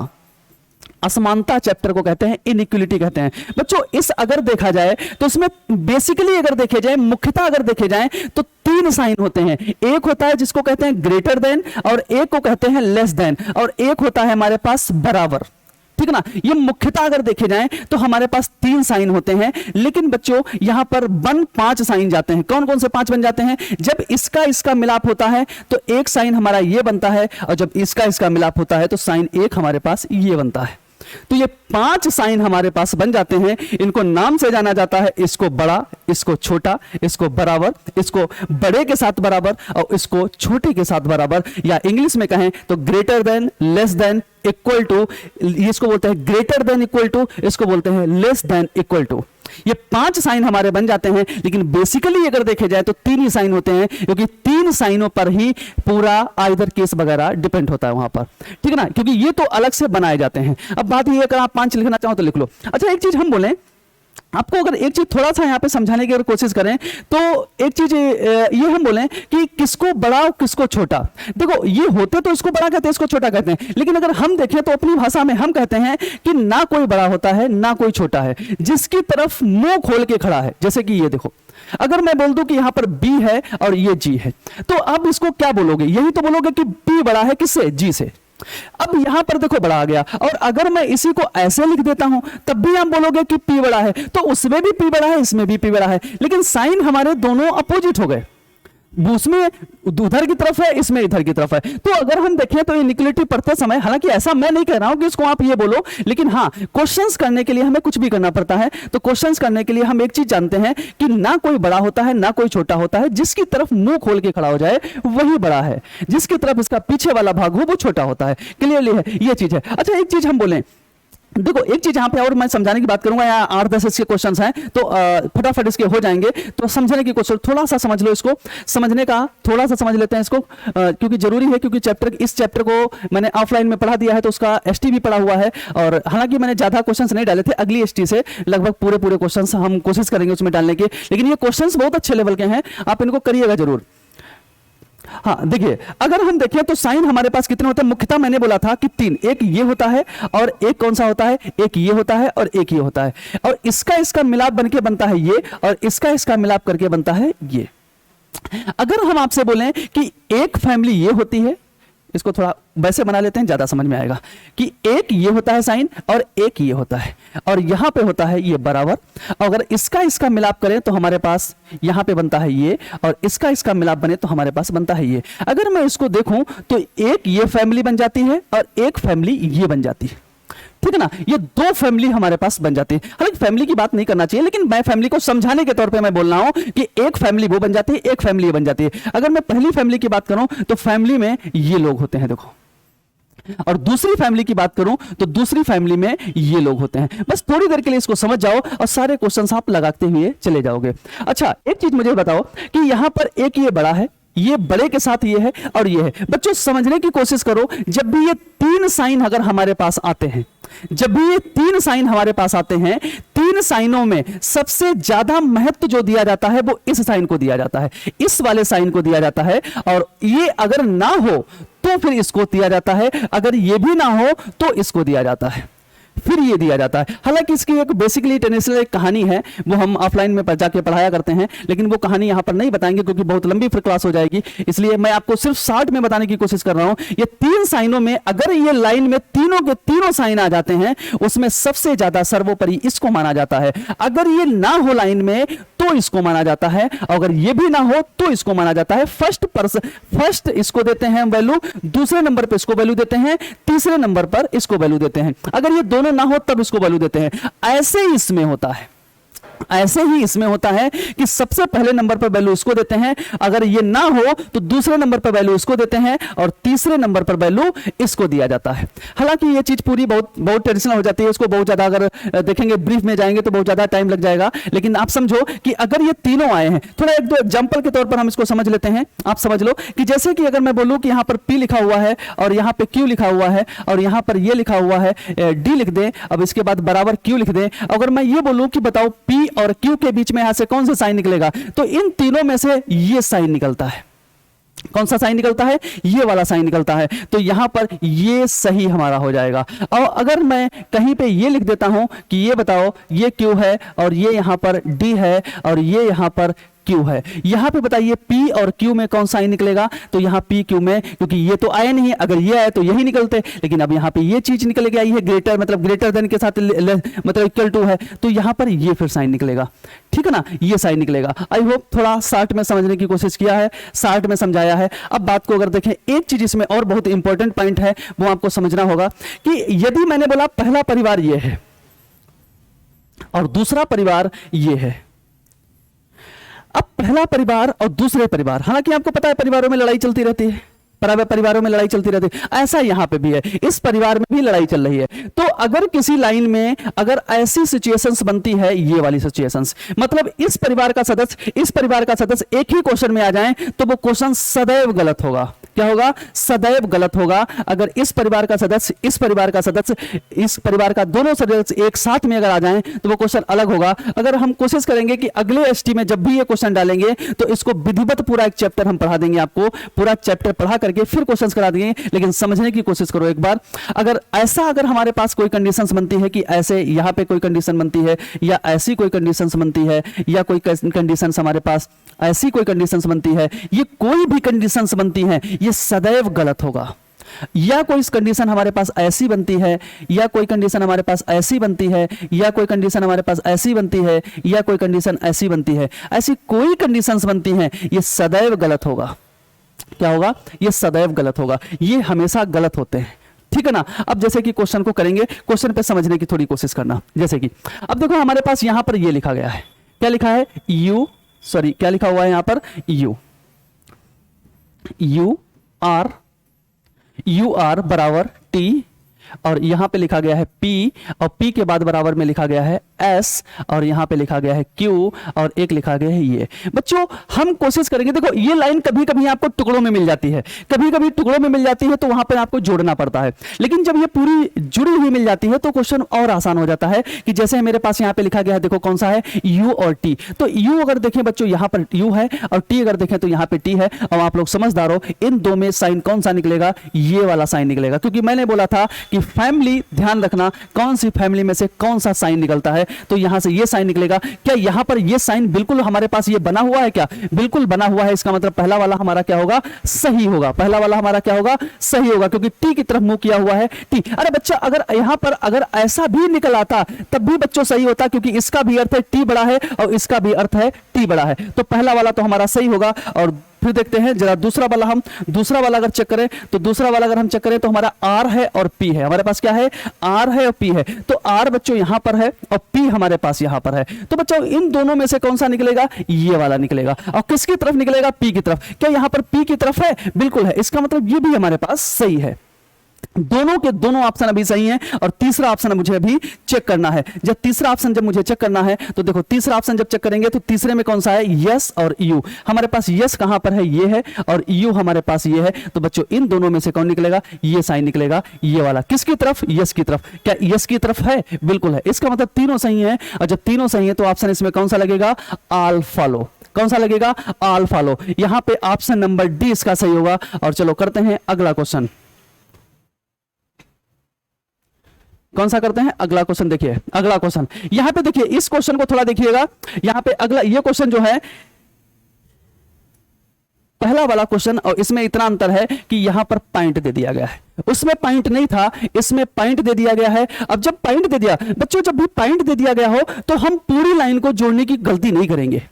असमानता चैप्टर को कहते हैं, इनइक्वालिटी कहते हैं। बच्चों इस अगर देखा जाए तो इसमें बेसिकली अगर देखे जाए, मुख्यतः अगर देखे जाए तो 3 साइन होते हैं। एक होता है जिसको कहते हैं ग्रेटर देन, और एक को कहते हैं लेस देन, और एक होता है हमारे पास बराबर। ठीक है ना, ये मुख्यतः अगर देखे जाएं तो हमारे पास 3 साइन होते हैं। लेकिन बच्चों यहां पर 5 साइन जाते हैं। कौन कौन से 5 बन जाते हैं? जब इसका मिलाप होता है तो एक साइन हमारा ये बनता है, और जब इसका मिलाप होता है तो साइन एक हमारे पास ये बनता है। तो ये 5 साइन हमारे पास बन जाते हैं। इनको नाम से जाना जाता है, इसको बड़ा, इसको छोटा, इसको बराबर, इसको बड़े के साथ बराबर और इसको छोटे के साथ बराबर, या इंग्लिश में कहें तो greater than, less than, equal to, इसको बोलते हैं ग्रेटर देन इक्वल टू, इसको बोलते हैं लेस देन इक्वल टू। ये 5 साइन हमारे बन जाते हैं, लेकिन बेसिकली अगर देखे जाए तो 3 ही साइन होते हैं, क्योंकि 3 साइनों पर ही पूरा आइदर केस वगैरह डिपेंड होता है वहां पर। ठीक है ना, क्योंकि ये तो अलग से बनाए जाते हैं। अब बात ये, अगर आप 5 लिखना चाहो तो लिख लो। अच्छा एक चीज हम बोलें आपको, अगर एक चीज थोड़ा सा यहाँ पे समझाने की अगर कोशिश करें तो एक चीज ये हम बोलें कि किसको बड़ा और किसको छोटा। देखो ये होते तो इसको बड़ा कहते हैं, इसको छोटा कहते हैं, लेकिन अगर हम देखें तो अपनी भाषा में हम कहते हैं कि ना कोई बड़ा होता है ना कोई छोटा है, जिसकी तरफ मुंह खोल के खड़ा है। जैसे कि ये देखो, अगर मैं बोल दूं कि यहां पर बी है और ये जी है, तो अब इसको क्या बोलोगे? यही तो बोलोगे कि बी बड़ा है किससे? जी से। अब यहां पर देखो बड़ा आ गया, और अगर मैं इसी को ऐसे लिख देता हूं तब भी हम बोलोगे कि पी बड़ा है। तो उसमें भी पी बड़ा है, इसमें भी पी बड़ा है, लेकिन साइन हमारे दोनों अपोजिट हो गए। उसमें उधर की तरफ है, इसमें इधर की तरफ है। तो अगर हम देखें तो इनइक्वालिटी पढ़ते समय, हालांकि ऐसा मैं नहीं कह रहा हूं कि इसको आप ये बोलो, लेकिन हाँ क्वेश्चंस करने के लिए हमें कुछ भी करना पड़ता है। तो क्वेश्चंस करने के लिए हम एक चीज जानते हैं कि ना कोई बड़ा होता है ना कोई छोटा होता है, जिसकी तरफ मुंह खोल के खड़ा हो जाए वही बड़ा है, जिसकी तरफ इसका पीछे वाला भाग हो वो छोटा होता है। क्लियरली है ये चीज है। अच्छा एक चीज हम बोलें, देखो एक चीज यहां पे और मैं समझाने की बात करूंगा, यहाँ 8-10 इसके क्वेश्चंस हैं तो फटाफट इसके हो जाएंगे। तो समझने की कोशिश, थोड़ा सा समझ लो इसको, समझने का थोड़ा सा समझ लेते हैं इसको, क्योंकि जरूरी है, क्योंकि इस चैप्टर को मैंने ऑफलाइन में पढ़ा दिया है तो उसका एसटी भी पढ़ा हुआ है। और हालांकि मैंने ज्यादा क्वेश्चंस नहीं डाले थे, अगली एसटी से लगभग पूरे क्वेश्चंस हम कोशिश करेंगे उसमें डालने की, लेकिन ये क्वेश्चंस बहुत अच्छे लेवल के हैं, आप इनको करिएगा जरूर। हाँ देखिए, अगर हम देखें तो साइन हमारे पास कितने होते हैं? मुख्यतः मैंने बोला था कि 3, एक ये होता है और एक कौन सा होता है? एक ये होता है और एक ये होता है, और इसका मिलाप बनके बनता है ये, और इसका मिलाप करके बनता है ये। अगर हम आपसे बोलें कि एक फैमिली ये होती है, इसको थोड़ा वैसे बना लेते हैं, ज्यादा समझ में आएगा, कि एक ये होता है साइन और एक ये होता है, और यहां पे होता है ये बराबर। अगर इसका मिलाप करें तो हमारे पास यहां पे बनता है ये, और इसका मिलाप बने तो हमारे पास बनता है ये। अगर मैं इसको देखूं तो एक ये फैमिली बन जाती है और एक फैमिली ये बन जाती है। ठीक है ना, ये 2 फैमिली हमारे पास बन जाती है। हालांकि फैमिली की बात नहीं करना चाहिए, लेकिन मैं फैमिली को समझाने के तौर पे मैं बोल रहा हूं कि एक फैमिली वो बन जाती है, एक फैमिली ये बन जाती है। अगर मैं पहली फैमिली की बात करूं तो फैमिली में ये लोग होते हैं, देखो, और दूसरी फैमिली की बात करूं तो दूसरी फैमिली में ये लोग होते हैं। बस थोड़ी देर के लिए इसको समझ जाओ और सारे क्वेश्चंस आप लगाते हुए चले जाओगे। अच्छा एक चीज मुझे बताओ कि यहां पर एक ये बड़ा है, ये बड़े के साथ ये है और ये है। बच्चों समझने की कोशिश करो, जब भी ये 3 साइन अगर हमारे पास आते हैं जब भी ये तीन साइन हमारे पास आते हैं, तीन साइनों में सबसे ज्यादा महत्व जो दिया जाता है वो इस साइन को दिया जाता है, इस वाले साइन को दिया जाता है। और ये अगर ना हो तो फिर इसको दिया जाता है, अगर ये भी ना हो तो इसको दिया जाता है, फिर ये दिया जाता है। हालांकि इसकी एक बेसिकली टेंसेशनल एक कहानी है, वो हम ऑफलाइन में जाके पढ़ाया करते हैं, लेकिन वो कहानी यहां पर नहीं बताएंगे क्योंकि बहुत लंबी फिर क्लास हो जाएगी। इसलिए मैं आपको सिर्फ शॉर्ट में बताने की कोशिश कर रहा हूं। ये तीन साइनों में अगर ये लाइन में तीनों के तीनों साइन आ जाते हैं, उसमें सबसे ज्यादा सर्वोपरि इसको माना जाता है। अगर ये ना हो लाइन में तो इसको माना जाता है, अगर ये भी ना हो तो इसको माना जाता है फर्स्ट इसको देते हैं वैल्यू, दूसरे नंबर पर इसको वैल्यू देते हैं, तीसरे नंबर पर इसको वैल्यू देते हैं। अगर ये दोनों ना हो तब इसको वैल्यू देते हैं। ऐसे ही इसमें होता है, ऐसे ही इसमें होता है कि सबसे पहले नंबर पर वैल्यू इसको देते हैं, अगर ये ना हो तो दूसरे नंबर पर वैल्यू इसको देते हैं और तीसरे नंबर पर वैल्यू इसको दिया जाता है। हालांकि ये चीज पूरी बहुत ट्रेडिशनल हो जाती है, इसको बहुत ज्यादा अगर देखेंगे ब्रीफ में जाएंगे तो बहुत ज्यादा टाइम लग जाएगा। लेकिन आप समझो कि अगर ये तीनों आए हैं, थोड़ा एक दो एग्जांपल के तौर पर हम इसको समझ लेते हैं। आप समझ लो कि जैसे कि अगर मैं बोलूं कि यहां पर P लिखा हुआ है और यहां पे Q लिखा हुआ है और यहां पर ये लिखा हुआ है D लिख दें, अब इसके बाद बराबर Q लिख दें। अगर मैं ये बोलूं कि बताओ P और Q के बीच में यहां से कौन सा साइन निकलेगा, तो इन तीनों में से ये साइन निकलता है। कौन सा साइन निकलता है? ये वाला साइन निकलता है। तो यहां पर ये सही हमारा हो जाएगा। और अगर मैं कहीं पे ये लिख देता हूं कि ये बताओ ये Q है और ये यहां पर D है और ये यहां पर Q है, यहां पे बताइए P और Q में कौन साइन निकलेगा? तो यहां P Q में, क्योंकि ये तो आया नहीं है, अगर ये आए तो यही निकलते, लेकिन अब यहां पे ये चीज निकल के आई है ग्रेटर, मतलब ग्रेटर देन के साथ मतलब इक्वल टू है, तो यहां पर ये फिर साइन निकलेगा। ठीक है ना, ये साइन निकलेगा। आई होप थोड़ा शार्ट में समझने की कोशिश किया है, शार्ट में समझाया है। अब बात को अगर देखें, एक चीज इसमें और बहुत इंपॉर्टेंट पॉइंट है, वो आपको समझना होगा कि यदि मैंने बोला पहला परिवार ये है और दूसरा परिवार ये है, अब पहला परिवार और दूसरे परिवार, हालांकि आपको पता है परिवारों में लड़ाई चलती रहती है, परिवारों में लड़ाई चलती रहती है, ऐसा यहां पे भी है, इस परिवार में भी लड़ाई चल रही है। तो अगर किसी लाइन में अगर ऐसी सिचुएशंस बनती है, ये वाली सिचुएशंस, मतलब इस परिवार का सदस्य एक ही क्वेश्चन में आ जाए तो वो क्वेश्चन सदैव गलत होगा। क्या होगा? सदैव गलत होगा। अगर इस परिवार का सदस्य, इस परिवार का सदस्य, इस परिवार का दोनों सदस्य एक साथ में अगर आ जाएं तो वो क्वेश्चन अलग होगा। अगर हम कोशिश करेंगे कि अगले एसटी में जब भी ये क्वेश्चन डालेंगे तो इसको विधिवत पूरा एक चैप्टर हम पढ़ा देंगे, आपको पूरा चैप्टर पढ़ा करके फिर क्वेश्चंस करा देंगे। लेकिन समझने की कोशिश करो एक बार, अगर हमारे पास कोई कंडीशंस बनती है कि ऐसे यहां पे कोई कंडीशन बनती है या ऐसी कोई कंडीशंस बनती है या कोई कंडीशंस हमारे पास ऐसी कोई कंडीशंस बनती है, ये कोई भी कंडीशंस बनती है, ये सदैव गलत होगा। या कोई कंडीशन हमारे पास ऐसी बनती है या कोई कंडीशन हमारे पास ऐसी बनती है या कोई कंडीशन हमारे पास ऐसी बनती है या कोई कंडीशन ऐसी बनती है, ऐसी कोई कंडीशंस बनती हैं, ये सदैव गलत होगा। क्या होगा? ये सदैव गलत होगा, ये हमेशा गलत होते हैं। ठीक है ना। अब जैसे कि क्वेश्चन को करेंगे, क्वेश्चन पे समझने की थोड़ी कोशिश करना। जैसे कि अब देखो हमारे पास यहां पर ये लिखा गया है, क्या लिखा है? क्या लिखा हुआ है यहां पर? यू आर बराबर T और यहां पे लिखा गया है P और P के बाद बराबर में लिखा गया है S और यहां पे लिखा गया है Q और एक लिखा गया है ये। बच्चों हम कोशिश करेंगे, देखो ये लाइन कभी कभी आपको टुकड़ों में मिल जाती है, कभी कभी टुकड़ों में मिल जाती है तो वहां पर आपको जोड़ना पड़ता है, लेकिन जब ये पूरी जुड़ी हुई मिल जाती है तो क्वेश्चन और आसान हो जाता है। कि जैसे मेरे पास यहाँ पे लिखा गया है, देखो कौन सा है? U और T। तो U अगर देखें बच्चों यहाँ पर U है और T अगर देखें तो यहाँ पे T है। और आप लोग समझदार हो, इन दो में साइन कौन सा निकलेगा? ये वाला साइन निकलेगा, क्योंकि मैंने बोला था कि फैमिली, ध्यान रखना कौन सी फैमिली में से कौन सा साइन निकलता है, तो यहां से ये साइन निकलेगा। क्या यहां पर ये साइन बिल्कुल हमारे पास ये बना हुआ है? क्या बिल्कुल बना हुआ है? इसका मतलब पहला वाला हमारा क्या होगा? सही होगा। पहला वाला हमारा क्या होगा? सही होगा, क्योंकि टी की तरफ मुंह किया हुआ है टी। अरे बच्चा अगर यहां पर अगर ऐसा भी निकल आता तब भी बच्चों सही होता, क्योंकि इसका भी अर्थ है टी बड़ा है और इसका भी अर्थ है टी बड़ा है, तो पहला वाला तो हमारा सही होगा। और फिर देखते हैं जरा दूसरा वाला अगर चेक करें तो दूसरा वाला अगर हम चेक करें तो हमारा आर है और पी है। हमारे पास क्या है? आर है और पी है। तो आर बच्चों यहां पर है और पी हमारे पास यहां पर है। तो बच्चों इन दोनों में से कौन सा निकलेगा? ये वाला निकलेगा। और किसकी तरफ निकलेगा? पी की तरफ। क्या यहां पर पी की तरफ है? बिल्कुल है। इसका मतलब ये भी हमारे पास सही है। दोनों के दोनों ऑप्शन अभी सही हैं और तीसरा ऑप्शन मुझे अभी चेक करना है। जब तीसरा ऑप्शन जब मुझे चेक करना है तो देखो तीसरा ऑप्शन जब चेक करेंगे तो तीसरे में कौन सा है, यस और यू। हमारे पास यस कहां पर है, ये है, और यू हमारे पास ये है। तो बच्चों इन दोनों में से कौन निकलेगा, ये साइन निकलेगा, ये वाला। किसकी तरफ, यस की तरफ। क्या यस की तरफ है, बिल्कुल है। इसका मतलब तीनों सही है, और जब तीनों सही है तो ऑप्शन इसमें कौन सा लगेगा, ऑल फॉलो। कौन सा लगेगा, ऑल फॉलो। यहां पे ऑप्शन नंबर डी इसका सही होगा। और चलो करते हैं अगला क्वेश्चन। कौन सा करते हैं, अगला क्वेश्चन। देखिए अगला क्वेश्चन, यहां पे देखिए इस क्वेश्चन को थोड़ा देखिएगा। यहां पे अगला ये क्वेश्चन जो है, पहला वाला क्वेश्चन और इसमें इतना अंतर है कि यहां पर पॉइंट दे दिया गया है, उसमें पॉइंट नहीं था, इसमें पॉइंट दे दिया गया है। अब जब पॉइंट दे दिया, बच्चों जब भी पॉइंट दे दिया गया हो तो हम पूरी लाइन को जोड़ने की गलती नहीं करेंगे।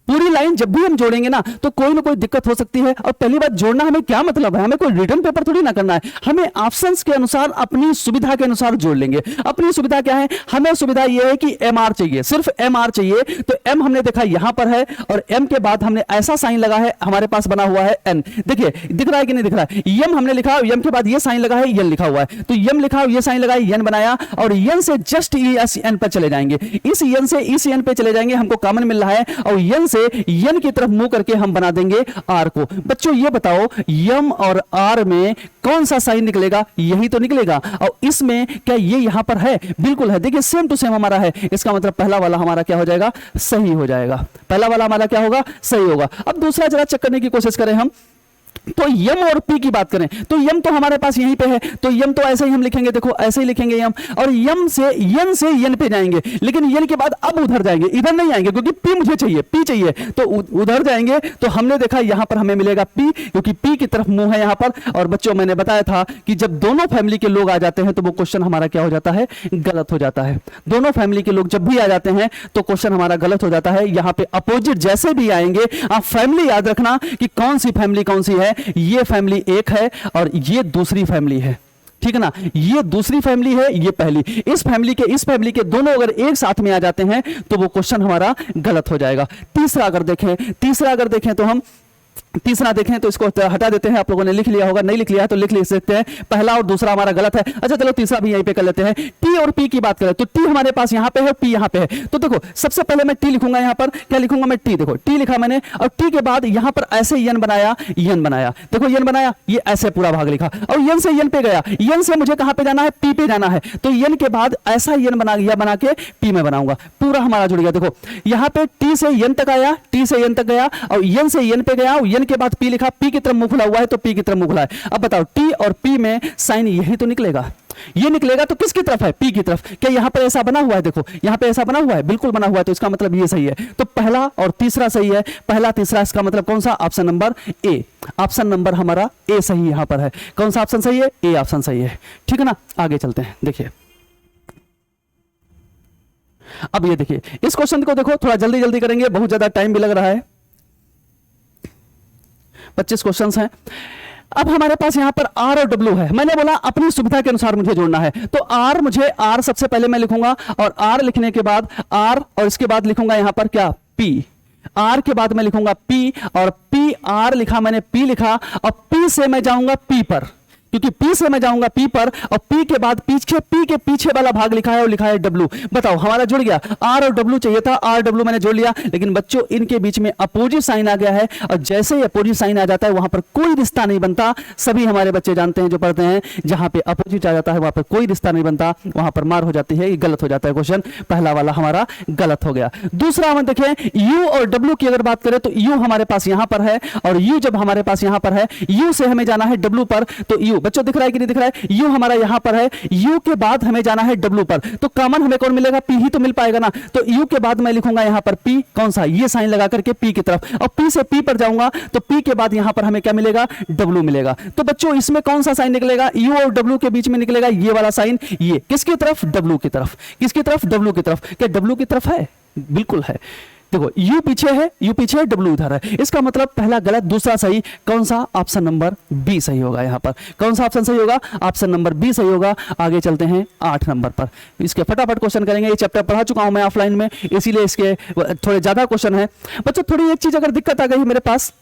पूरी लाइन जब भी हम जोड़ेंगे ना तो कोई ना कोई दिक्कत हो सकती है। और पहली बात, जोड़ना हमें क्या मतलब है, हमें कोई रिटर्न पेपर थोड़ी ना करना है, हमें ऑप्शंस के अनुसार अपनी सुविधा के अनुसार जोड़ लेंगे। अपनी सुविधा क्या है, हमें सुविधा यह है कि एम आर चाहिए, सिर्फ एम आर चाहिए। तो एम हमने देखा यहां पर है, और एम के बाद हमने ऐसा साइन लगा है, हमारे पास बना हुआ है एन। देखिए दिख रहा है कि नहीं दिख रहा है, यम हमने लिखा, यम के बाद ये साइन लगा है, एन लिखा हुआ है। तो यम लिखा, ये साइन लगा है, एन बनाया, और एन से जस्ट एन पर चले जाएंगे, इस एन से इस एन पे चले जाएंगे, हमको कॉमन मिल रहा है, और एन से एन की तरफ मुंह करके हम बना देंगे आर को। बच्चों ये बताओ, यम और आर में कौन सा साइन निकलेगा, यही तो निकलेगा। और इसमें क्या ये यहां पर है, बिल्कुल है। देखिए सेम टू सेम हमारा है, इसका मतलब पहला वाला हमारा क्या हो जाएगा, सही हो जाएगा। पहला वाला हमारा क्या होगा, सही होगा। अब दूसरा जरा चेक करने की कोशिश करें हम। तो यम और पी की बात करें तो यम तो हमारे पास यहीं पे है, तो यम तो ऐसे ही हम लिखेंगे, देखो ऐसे ही लिखेंगे यम, और यम से यन पे जाएंगे, लेकिन यन के बाद अब उधर जाएंगे, इधर नहीं आएंगे क्योंकि पी मुझे चाहिए, पी चाहिए, तो उधर जाएंगे। तो हमने देखा यहां पर हमें मिलेगा पी, क्योंकि पी की तरफ मुंह है यहां पर। और बच्चों मैंने बताया था कि जब दोनों फैमिली के लोग आ जाते हैं तो वो क्वेश्चन हमारा क्या हो जाता है, गलत हो जाता है। दोनों फैमिली के लोग जब भी आ जाते हैं तो क्वेश्चन हमारा गलत हो जाता है। यहां पे अपोजिट जैसे भी आएंगे, आप फैमिली याद रखना कि कौन सी फैमिली कौन सी है। ये फैमिली एक है और ये दूसरी फैमिली है, ठीक है ना, ये दूसरी फैमिली है, ये पहली। इस फैमिली के दोनों अगर एक साथ में आ जाते हैं तो वो क्वेश्चन हमारा गलत हो जाएगा। तीसरा अगर देखें तो हम तीसरा देखें तो इसको हटा देते हैं। आप लोगों ने लिख लिया होगा, नहीं लिख लिया है तो लिख सकते हैं। पहला और दूसरा हमारा गलत है। अच्छा चलो तीसरा भी यहीं पे कर लेते हैं। टी और पी की बात करें तो टी हमारे पास यहां पे है, पी यहां पे है। तो देखो सबसे पहले मैं टी लिखूंगा, यहां पर क्या लिखूंगा मैं, टी। देखो टी लिखा मैंने, और टी के बाद यहां पर ऐसे यन बनाया, देखो यन बनाया, ये ऐसे पूरा भाग लिखा, और यन से यन पे गया, यन से मुझे कहां पे जाना है, पी पे जाना है। तो यन के बाद ऐसा यन बना के पी में बनाऊंगा, पूरा हमारा जुड़ गया। देखो यहां पे टी से यन तक आया, टी से यन तक गया, और यन से यन पे गया, यन के बाद पी लिखा, पी की तरफ मुंह खुला हुआ है तो पी की तरफ मुंह खुला है। अब बताओ टी और पी में साइन यही तो निकलेगा, ये निकलेगा तो किसकी तरफ है, पी की तरफ। क्या यहां पर ऐसा बना हुआ है, देखो यहां पे ऐसा बना हुआ है, बिल्कुल बना हुआ है, तो इसका मतलब ये सही है। तो पहला और तीसरा सही है, पहला तीसरा, इसका मतलब कौन सा, option number A. Option number हमारा ए सही यहां पर है। कौन सा ऑप्शन सही है, ए ऑप्शन सही है, ठीक है ना। आगे चलते हैं। देखिए अब ये देखिए इस क्वेश्चन को देखो, थोड़ा जल्दी जल्दी करेंगे, बहुत ज्यादा टाइम भी लग रहा है। 25 क्वेश्चंस हैं। अब हमारे पास यहां पर आर और डब्ल्यू है। मैंने बोला अपनी सुविधा के अनुसार मुझे जोड़ना है, तो आर सबसे पहले मैं लिखूंगा, और आर लिखने के बाद आर, और इसके बाद लिखूंगा यहां पर क्या, पी। आर के बाद मैं लिखूंगा पी, और पी आर लिखा मैंने, पी लिखा, और पी से मैं जाऊंगा पी पर, क्योंकि पी से मैं जाऊंगा पी पर, और पी के बाद पीछे, पी के पीछे वाला भाग लिखा है और लिखा है डब्ल्यू। बताओ हमारा जुड़ गया, आर और डब्ल्यू चाहिए था, आर डब्ल्यू मैंने जोड़ लिया, लेकिन बच्चों इनके बीच में अपोजिट साइन आ गया है, और जैसे ही अपोजिट साइन आ जाता है वहां पर कोई रिश्ता नहीं बनता। सभी हमारे बच्चे जानते हैं जो पढ़ते हैं, जहां पे अपोजिट आ जाता है वहां पर कोई रिश्ता नहीं बनता, वहां पर मार हो जाती है, ये गलत हो जाता है क्वेश्चन। पहला वाला हमारा गलत हो गया। दूसरा हम देखें, यू और डब्ल्यू की अगर बात करें तो यू हमारे पास यहां पर है, और यू जब हमारे पास यहां पर है, यू से हमें जाना है डब्ल्यू पर, तो यू बच्चों दिख रहा है कि नहीं दिख रहा है, यू हमारा यहां पर है, यू के बाद हमें जाना है डब्ल्यू पर, तो कॉमन हमें कौन मिलेगा, पी ही तो मिल पाएगा ना। तो यू के बाद मैं लिखूंगा यहां पर पी, कौन सा, ये साइन लगा करके पी की तरफ, और पी से पी पर जाऊंगा तो पी के बाद यहां पर हमें क्या मिलेगा, डब्ल्यू मिलेगा। तो बच्चों इसमें कौन सा साइन निकलेगा, यू और डब्ल्यू के बीच में निकलेगा ये वाला साइन, ये किसकी तरफ, डब्ल्यू की तरफ। किसकी तरफ, डब्ल्यू की तरफ। क्या डब्ल्यू की तरफ है, बिल्कुल है। देखो यू पीछे है, डब्ल्यू उधर है, इसका मतलब पहला गलत, दूसरा सही। कौन सा, ऑप्शन नंबर बी सही होगा। यहां पर कौन सा ऑप्शन सही होगा, ऑप्शन नंबर बी सही होगा। आगे चलते हैं 8 नंबर पर, इसके फटाफट क्वेश्चन करेंगे। ये चैप्टर पढ़ा चुका हूं मैं ऑफलाइन में, इसीलिए इसके थोड़े ज्यादा क्वेश्चन है। बच्चों थोड़ी एक चीज अगर दिक्कत आ गई मेरे पास,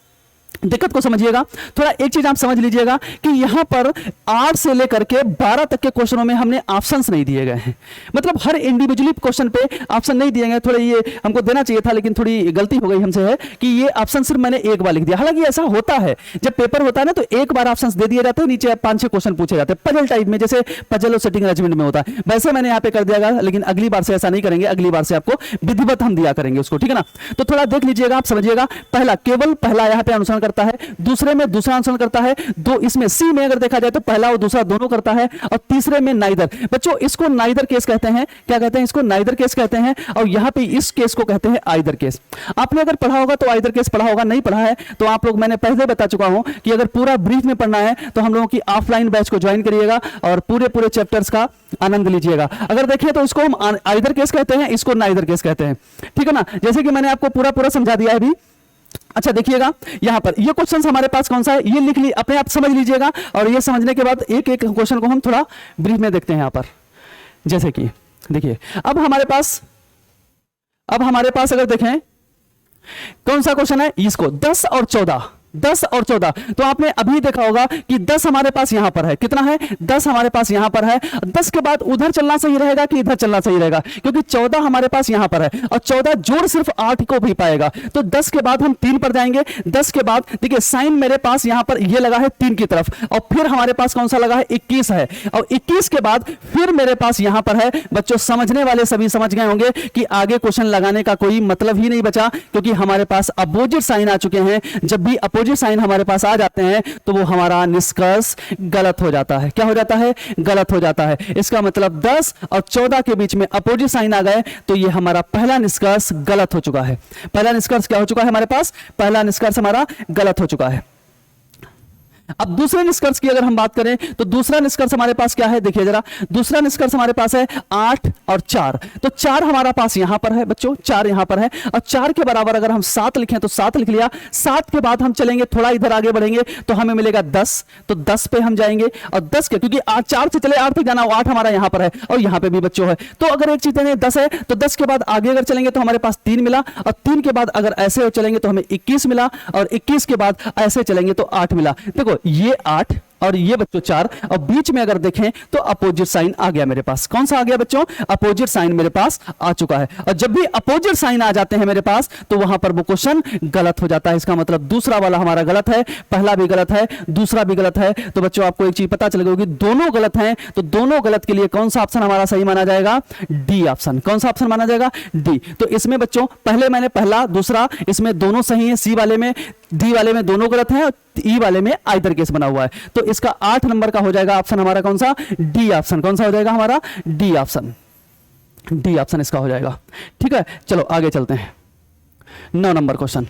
दिक्कत को समझिएगा थोड़ा, एक चीज आप समझ लीजिएगा कि यहां पर 8 से लेकर के 12 तक के क्वेश्चनों में हमने ऑप्शंस नहीं दिए गए हैं, मतलब हर इंडिविजुअली क्वेश्चन पे ऑप्शन नहीं दिए गए। थोड़ा ये हमको देना चाहिए था, लेकिन थोड़ी गलती हो गई हमसे है कि ये ऑप्शन सिर्फ मैंने एक बार लिख दिया। हालांकि ऐसा होता है, जब पेपर होता है ना तो एक बार ऑप्शन दे दिए जाते हैं, नीचे 5-6 क्वेश्चन पूछे जाते हैं पजल टाइप में, जैसे पजल और सेटिंग अरेंजमेंट में होता है, वैसे मैंने यहाँ पे कर दिया, लेकिन अगली बार से ऐसा नहीं करेंगे, अगली बार से आपको विधिवत हम दिया करेंगे उसको, ठीक है ना। तो थोड़ा देख लीजिएगा, आप समझिएगा, पहला केवल पहला यहाँ पे अनुसरण करता है, दूसरे में दूसरा अनुसरण करता है, दो इसमें सी में अगर देखा जाए तो पहला और दूसरा दोनों करता है, और तीसरे में नाइदर। बच्चों इसको नाइदर केस कहते हैं, क्या कहते हैं इसको? नाइदर केस कहते हैं। और यहां पे इस केस को कहते हैं आइदर केस। आपने अगर पढ़ा होगा तो आइदर केस पढ़ा होगा, नहीं पढ़ा है तो आप लोग, मैंने पहले बता चुका हूं कि अगर पूरा ब्रीफ में पढ़ना है तो हम लोगों की ऑफलाइन बैच को ज्वाइन करिएगा और पूरे चैप्टर्स का आनंद लीजिएगा। अगर देखें तो इसको हम आइदर केस कहते हैं, इसको नाइदर केस कहते हैं, ठीक है ना। जैसे कि मैंने आपको पूरा समझा दिया है अभी। अच्छा देखिएगा यहां पर ये क्वेश्चन हमारे पास कौन सा है, ये लिख ली, अपने आप समझ लीजिएगा, और ये समझने के बाद एक एक क्वेश्चन को हम थोड़ा ब्रीफ में देखते हैं यहां पर। जैसे कि देखिए अब हमारे पास अगर देखें कौन सा क्वेश्चन है, इसको 10 और 14, 10 और 14। तो आपने अभी देखा होगा कि 10 हमारे पास यहां पर है, कितना है? 10 हमारे पास यहां पर है। 10 के बाद उधर चलना सही रहेगा कि इधर चलना सही रहेगा, क्योंकि 14 हमारे पास यहां पर है और 14 जोड़ सिर्फ 8 को भी पाएगा। तो 10 के बाद हम 3 पर जाएंगे। 10 के बाद देखिए साइन मेरे पास यहां पर ये लगा है 3 की तरफ, और फिर हमारे पास कौन सा लगा है? 21 है, और 21 के बाद फिर मेरे पास यहां पर है। बच्चों समझने वाले सभी समझ गए होंगे कि आगे क्वेश्चन लगाने का कोई मतलब ही नहीं बचा, क्योंकि हमारे पास अपोजिट साइन आ चुके हैं। जब भी अपोजिट साइन हमारे पास आ जाते हैं तो वो हमारा निष्कर्ष गलत हो जाता है। क्या हो जाता है? गलत हो जाता है। इसका मतलब 10 और 14 के बीच में अपोजिट साइन आ गए तो ये हमारा पहला निष्कर्ष गलत हो चुका है। पहला निष्कर्ष क्या हो चुका है हमारे पास? पहला निष्कर्ष हमारा गलत हो चुका है। अब दूसरे निष्कर्ष की अगर हम बात करें तो दूसरा निष्कर्ष हमारे पास क्या है? देखिए जरा, दूसरा निष्कर्ष हमारे पास है 8 और 4। तो 4 हमारा पास यहां पर है बच्चों, 4 यहां पर है, और 4 के बराबर अगर हम 7 लिखें तो 7 लिख लिया। 7 के बाद हम चलेंगे, थोड़ा इधर आगे बढ़ेंगे तो हमें मिलेगा 10, तो 10 पे हम जाएंगे, और 10 के, क्योंकि 4 से चले 8 तक जाना, 8 हमारा यहां पर है और यहां पे भी बच्चों है। तो अगर एक चीज 10 है तो 10 के बाद आगे अगर चलेंगे तो हमारे पास 3 मिला, और 3 के बाद अगर ऐसे चलेंगे तो हमें 21 मिला, और 21 के बाद ऐसे चलेंगे तो 8 मिला। देखो ये 8 और ये बच्चों 4, और बीच में अगर देखें तो अपोजिट साइन आ गया मेरे पास। कौन सा आ गया बच्चों? अपोजिट साइन मेरे पास आ चुका है। और जब भी अपोजिट साइन आ जाते हैं मेरे पास तो वहां पर वो क्वेश्चन गलत हो जाता है। इसका मतलब दूसरा वाला हमारा गलत है, पहला भी गलत है, दूसरा भी गलत है। तो बच्चों आपको एक चीज पता चल गई होगी, दोनों गलत हैं, तो दोनों गलत के लिए कौन सा ऑप्शन हमारा सही माना जाएगा? D option. कौन सा ऑप्शन माना जाएगा? डी। तो इसमें बच्चों पहले मैंने पहला दूसरा इसमें दोनों सही है, सी वाले में, डी वाले में दोनों गलत हैं, और ई वाले में आइदर केस बना हुआ है। तो इसका 8 नंबर का हो जाएगा ऑप्शन हमारा कौन सा? D option. कौन सा हो जाएगा हमारा? D option. डी ऑप्शन इसका हो जाएगा। ठीक है, चलो आगे चलते हैं। 9 नंबर क्वेश्चन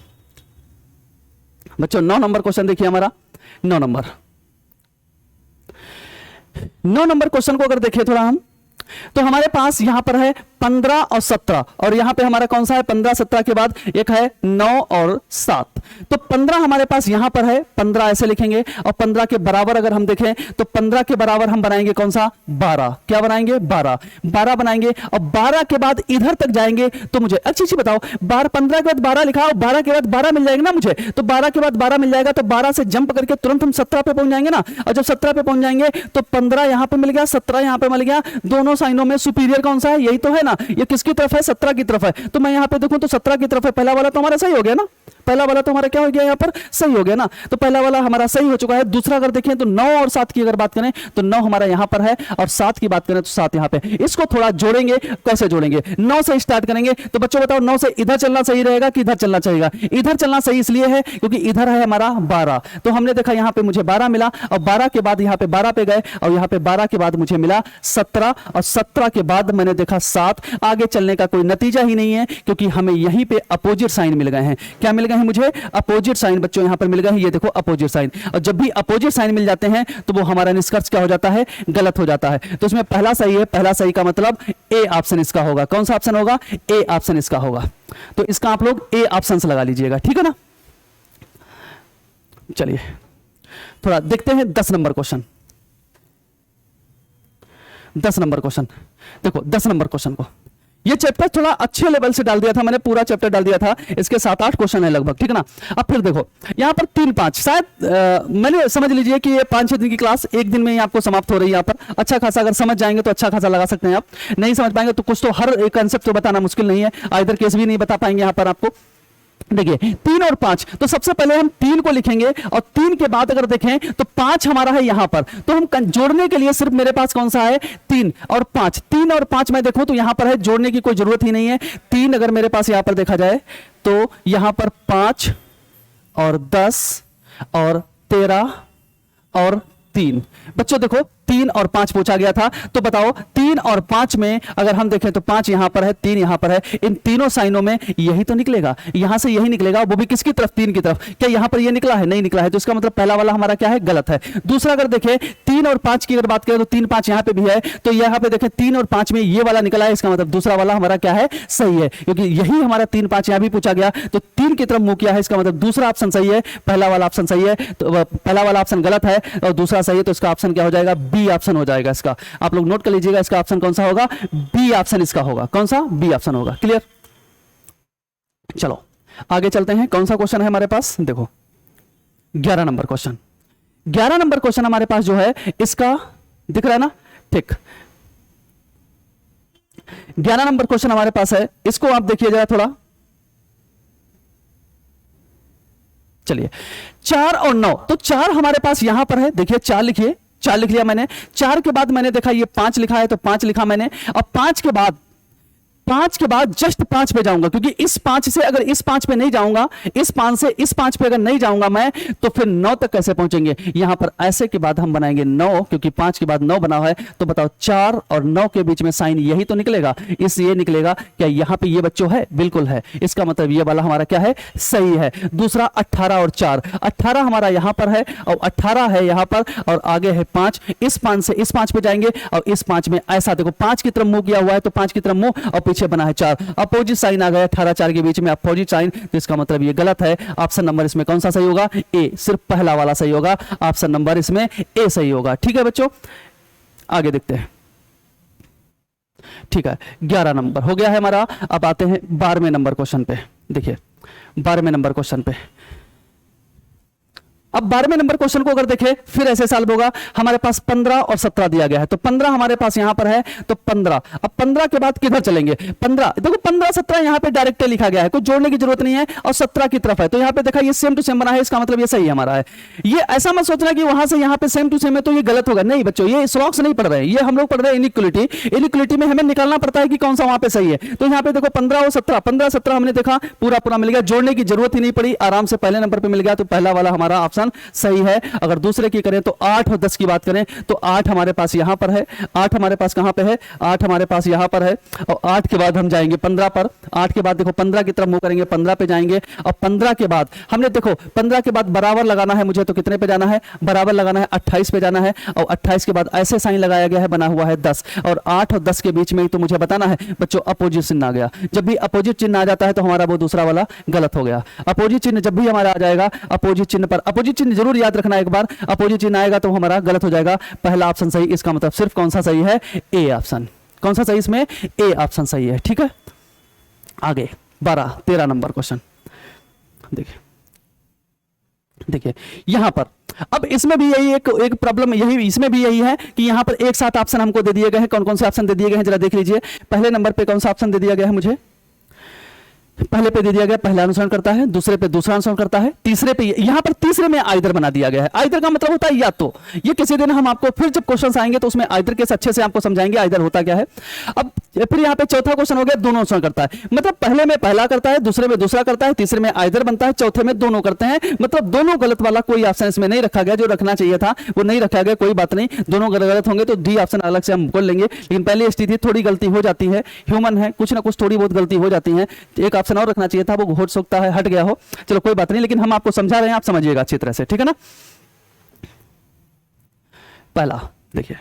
बच्चों, 9 नंबर क्वेश्चन देखिए हमारा। 9 नंबर क्वेश्चन को अगर देखें थोड़ा हम, तो हमारे पास यहां पर है 15 और 17, और यहां पे हमारा कौन सा है? 15 17 के बाद एक है 9 और 7। तो 15 हमारे पास यहां पर है, 15 ऐसे लिखेंगे, और 15 के बराबर अगर हम देखें तो 15 के बराबर हम बनाएंगे कौन सा? 12। क्या बनाएंगे? 12 बनाएंगे, और 12 के बाद इधर तक जाएंगे तो मुझे अच्छी चीज बताओ, 15 के बाद 12 लिखा, और 12 के बाद 12 मिल जाएगा ना मुझे, तो 12 के बाद 12 मिल जाएगा, तो 12 से जंप करके तुरंत हम 17 पे पहुंच जाएंगे ना। और जब 17 पे पहुंच जाएंगे तो 15 यहां पे मिल गया, 17 यहां पे मिल गया। दोनों साइनों में सुपीरियर कौन सा है? यही तो है ना। ये किसकी तरफ है? 17 की तरफ है। तो मैं यहां पे देखूं तो 17 की तरफ है। पहला वाला तो हमारा सही हो गया ना, पहला वाला तो हमारा क्या हो गया? यहां पर सही हो गया ना। तो पहला वाला हमारा सही हो चुका है। दूसरा अगर देखें तो 9 और 7 की अगर बात करें तो 9 हमारा यहां पर है, और 7 की बात करें तो 7 यहां पे। इसको थोड़ा जोड़ेंगे, कैसे जोड़ेंगे? 9 से स्टार्ट करेंगे। तो बच्चों बताओ 9 से इधर चलना सही रहेगा कि इधर चलना चाहिए? इधर चलना सही इसलिए है क्योंकि इधर है हमारा 12। तो हमने देखा यहां पे मुझे 12 मिला, और 12 के बाद यहां पे 12 पे गए, और यहां पे 12 के बाद मुझे मिला 17, और 17 के बाद मैंने देखा 7। आगे चलने का कोई नतीजा ही नहीं है, क्योंकि हमें यहीं पे अपोजिट साइन मिल गए हैं। क्या मिल गए हैं मुझे? अपोजिट साइन बच्चों यहां पर मिल गए हैं। ये देखो अपोजिट साइन, और जब भी अपोजिट साइन मिल जाते हैं तो वो हमारा निष्कर्ष क्या हो जाता है? गलत हो जाता है। तो इसमें पहला सही है, पहला सही का मतलब ए ऑप्शन इसका होगा। कौन सा ऑप्शन होगा? ए ऑप्शन इसका होगा। तो इसका आप लोग ए ऑप्शन से लगा लीजिएगा, ठीक है ना। चलिए थोड़ा देखते हैं 10 नंबर क्वेश्चन। 10 नंबर क्वेश्चन देखो, 10 नंबर क्वेश्चन को ये चैप्टर थोड़ा अच्छे लेवल से डाल दिया था मैंने, पूरा चैप्टर डाल दिया था, इसके 7-8 क्वेश्चन है लगभग, ठीक है ना। अब फिर देखो यहाँ पर 3-5 शायद मैंने समझ लीजिए कि ये 5-6 दिन की क्लास एक दिन में ही आपको समाप्त हो रही है। यहाँ पर अच्छा खासा अगर समझ जाएंगे तो अच्छा खासा लगा सकते हैं आप, नहीं समझ पाएंगे तो कुछ तो हर एक कंसेप्ट तो बताना मुश्किल नहीं है, आइदर केस भी नहीं बता पाएंगे यहाँ पर आपको। देखिए 3 और 5, तो सबसे पहले हम 3 को लिखेंगे और 3 के बाद अगर देखें तो 5 हमारा है यहां पर, तो हम जोड़ने के लिए सिर्फ मेरे पास कौन सा है 3 और 5। 3 और 5 मैं देखूं तो यहां पर है, जोड़ने की कोई जरूरत ही नहीं है। 3 अगर मेरे पास यहां पर देखा जाए तो यहां पर 5 और 10 और 13 और 3। बच्चों देखो 3 और 5 पूछा गया था, तो बताओ 3 और 5 में अगर हम देखें तो 5 यहां पर है, 3 यहां पर है, इन तीनों साइनों में यही तो निकलेगा, यहां से यही निकलेगा, वो भी किसकी तरफ 3 की तरफ। क्या यहां पर ये निकला है? नहीं निकला है, तो इसका मतलब पहला वाला हमारा क्या है, गलत है। दूसरा अगर देखें 3 और 5 की अगर बात करें तो 3-5 यहां पे भी है, तो यहां पे देखें 3 और 5 में ये वाला निकला है, इसका मतलब दूसरा वाला हमारा क्या है, सही है, क्योंकि यही हमारा 3-5 यहां भी पूछा गया, तो 3 की तरफ मुंह किया है, इसका मतलब दूसरा ऑप्शन सही है, पहला वाला ऑप्शन सही है, तो पहला वाला ऑप्शन गलत है और दूसरा सही है, तो इसका ऑप्शन क्या हो जाएगा, बी ऑप्शन हो जाएगा। इसका आप लोग नोट कर लीजिएगा, इसका ऑप्शन कौन सा होगा, बी ऑप्शन इसका होगा। कौन सा? बी ऑप्शन होगा। क्लियर? चलो आगे चलते हैं। कौन सा क्वेश्चन है हमारे पास, देखो 11 नंबर क्वेश्चन। 11 नंबर क्वेश्चन हमारे पास जो है इसका दिख रहा है ना, ठीक। 11 नंबर क्वेश्चन हमारे पास है, इसको आप देखिए जरा थोड़ा। चलिए 4 और 9, तो 4 हमारे पास यहां पर है, देखिए 4 लिखिए, 4 लिख लिया मैंने। 4 के बाद मैंने देखा ये 5 लिखा है, तो 5 लिखा मैंने। अब 5 के बाद जस्ट 5 पे जाऊंगा, क्योंकि इस 5 से अगर इस 5 पे नहीं जाऊंगा, इस 5 से इस 5 पे अगर नहीं जाऊंगा मैं, तो फिर 9 तक कैसे पहुंचेंगे। यहां पर ऐसे के बाद हम बनाएंगे 9, क्योंकि 5 के बाद 9 बना है, तो बताओ 4 और 9 के बीच में साइन यही तो निकलेगा, इसलिए निकलेगा। क्या यहां पे ये बच्चों है? बिल्कुल है, इसका मतलब ये वाला हमारा क्या है, सही है। दूसरा 18 और 4, 18 हमारा यहां पर है और 18 है यहां पर, और आगे है 5, इस 5 से इस 5 पे जाएंगे और इस 5 में ऐसा देखो 5 की तरफ मुंह किया हुआ है, तो 5 की तरफ मुंह और पीछे बना है 4, अपोजिट साइन आ गया 18-4 के बीच में अपोजिट साइन, तो इसका मतलब ये गलत है। ऑप्शन नंबर इसमें कौन सा सही होगा, ए, सिर्फ पहला वाला सही होगा, ऑप्शन नंबर इसमें ए सही होगा। ठीक है बच्चों, आगे देखते हैं। ठीक है 11 नंबर हो गया है हमारा। अब आते हैं 12वें नंबर क्वेश्चन पे। देखिए 12वें नंबर क्वेश्चन पे, अब 12वें नंबर क्वेश्चन को अगर देखें फिर ऐसे सॉल्व होगा। हमारे पास 15 और 17 दिया गया है, तो 15 हमारे पास यहां पर है, तो 15। अब 15 के बाद किधर चलेंगे, 15 देखो 15-17 यहां पे डायरेक्ट लिखा गया है, कोई जोड़ने की जरूरत नहीं है, और 17 की तरफ है, तो यहां पे देखा ये सेम टू सेम बना है, इसका मतलब ये सही हमारा है। ये ऐसा मत सोचना कि वहां से यहां पे सेम टू सेम है तो ये गलत होगा, नहीं बच्चों, ये स्लॉक्स नहीं पढ़ रहे हैं, ये हम लोग पढ़ रहे हैं इनइक्वलिटी। इनइक्वलिटी में हमें निकालना पड़ता है कि कौन सा वहां पे सही है। तो यहां पे देखो 15 और 17, 15-17 हमने देखा पूरा मिल गया, जोड़ने की जरूरत ही नहीं पड़ी, आराम से पहले नंबर पे मिल गया, तो पहला वाला हमारा ऑप्शन सही है। अगर दूसरे की करें तो 8 और 10 की बात करें तो 8 हमारे पास यहां पर है, 8 हमारे पास कहां पे है, 8 हमारे पास यहां पर है, और 8 के बाद हम जाएंगे 15 पर। 8 के बाद देखो 15 की तरफ मुंह करेंगे, 15 पे जाएंगे, और 15 के बाद हमने देखो 15 के बाद बराबर लगाना है मुझे, तो कितने पे जाना है, बराबर लगाना है 28 पे जाना है, और 28 के बाद ऐसे साइन लगाया गया है, बना हुआ है 10, और 8 और 10 के बीच में ही तो मुझे बताना है बच्चों अपोजिट चिन्ह आ गया। जब भी अपोजिट चिन्ह आ जाता है तो हमारा वो दूसरा वाला गलत हो गया। अपोजिट चिन्ह जब भी हमारा आ जाएगा, अपोजिट चिन्ह पर अपोजिट चिन्ह जरूर याद रखना, एक बार अपोजिट चिन्ह आएगा तो हमारा गलत हो जाएगा। पहला ऑप्शन सही, इसका मतलब सिर्फ कौन सा सही है, ए ऑप्शन। कौन सा सही इसमें, ए ऑप्शन सही है। ठीक है आगे 13 नंबर क्वेश्चन देखिए यहां पर। अब इसमें भी यही एक प्रॉब्लम, यही इसमें भी यही है कि यहां पर एक साथ ऑप्शन हमको दे दिए गए हैं। कौन कौन से ऑप्शन दे दिए गए हैं जरा देख लीजिए। पहले नंबर पे कौन सा ऑप्शन दे दिया गया है मुझे, पहले पे दे दिया गया पहला अनुसरण करता है, दूसरे पे दूसरा अनुसरण करता है, तीसरे पे यहां पर तीसरे में आइदर बना दिया गया है। आइदर का मतलब होता है या तो। ये किसी दिन हम आपको फिर जब क्वेश्चंस आएंगे तो उसमें आइदर के अच्छे से आपको समझाएंगे आइदर होता क्या है। अब फिर यहां पे चौथा क्वेश्चन हो गया दोनों अनुसरण करता है, मतलब पहले में पहला करता है, दूसरे में दूसरा करता है, तीसरे में आइदर बनता है, चौथे में दोनों करते हैं। मतलब दोनों गलत वाला कोई ऑप्शन इसमें नहीं रखा गया, जो रखना चाहिए था वो नहीं रखा गया, कोई बात नहीं, दोनों गलत होंगे तो डी ऑप्शन अलग से हम बोल लेंगे। लेकिन पहली स्थिति थोड़ी गलती हो जाती है, ह्यूमन है, कुछ ना कुछ थोड़ी बहुत गलती हो जाती है, एक ऑप्शन और रखना चाहिए था, वो हो सकता है हट गया हो, चलो कोई बात नहीं, लेकिन हम आपको समझा रहे हैं, आप समझिएगा अच्छी तरह से, ठीक है ना। पहला देखिए,